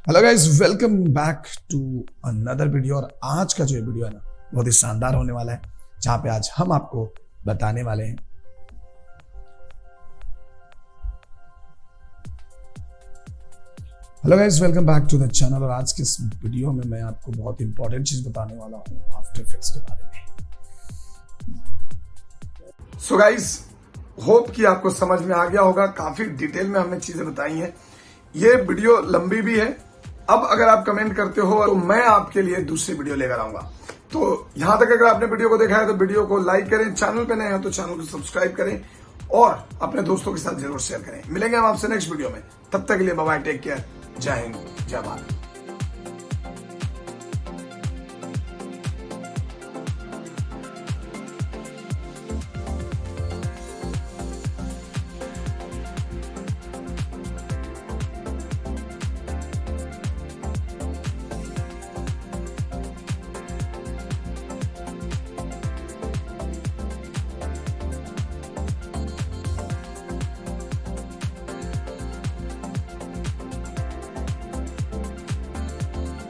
Hello guys, welcome back to another video. और आज का जो वीडियो है ना, बहुत ही शानदार होने वाला है, जहां पे आज हम आपको बताने वाले हैं hello guys, welcome back to the channel. और आज के इस वीडियो में मैं आपको बहुत इंपॉर्टेंट चीज बताने वाला हूं आफ्टर इफेक्ट्स के बारे में। सो गाइस, होप कि आपको समझ में आ गया होगा। काफी डिटेल में हमने चीजें बताई हैं। ये वीडियो लंबी भी है। अब अगर आप कमेंट करते हो तो मैं आपके लिए दूसरी वीडियो लेकर आऊंगा। तो यहां तक अगर आपने वीडियो को देखा है तो वीडियो को लाइक करें, चैनल पे नए हो तो चैनल को सब्सक्राइब करें और अपने दोस्तों के साथ जरूर शेयर करें। मिलेंगे हम आपसे नेक्स्ट वीडियो में, तब तक के लिए बाय बाय, टेक केयर, जय हिंद, जय भारत।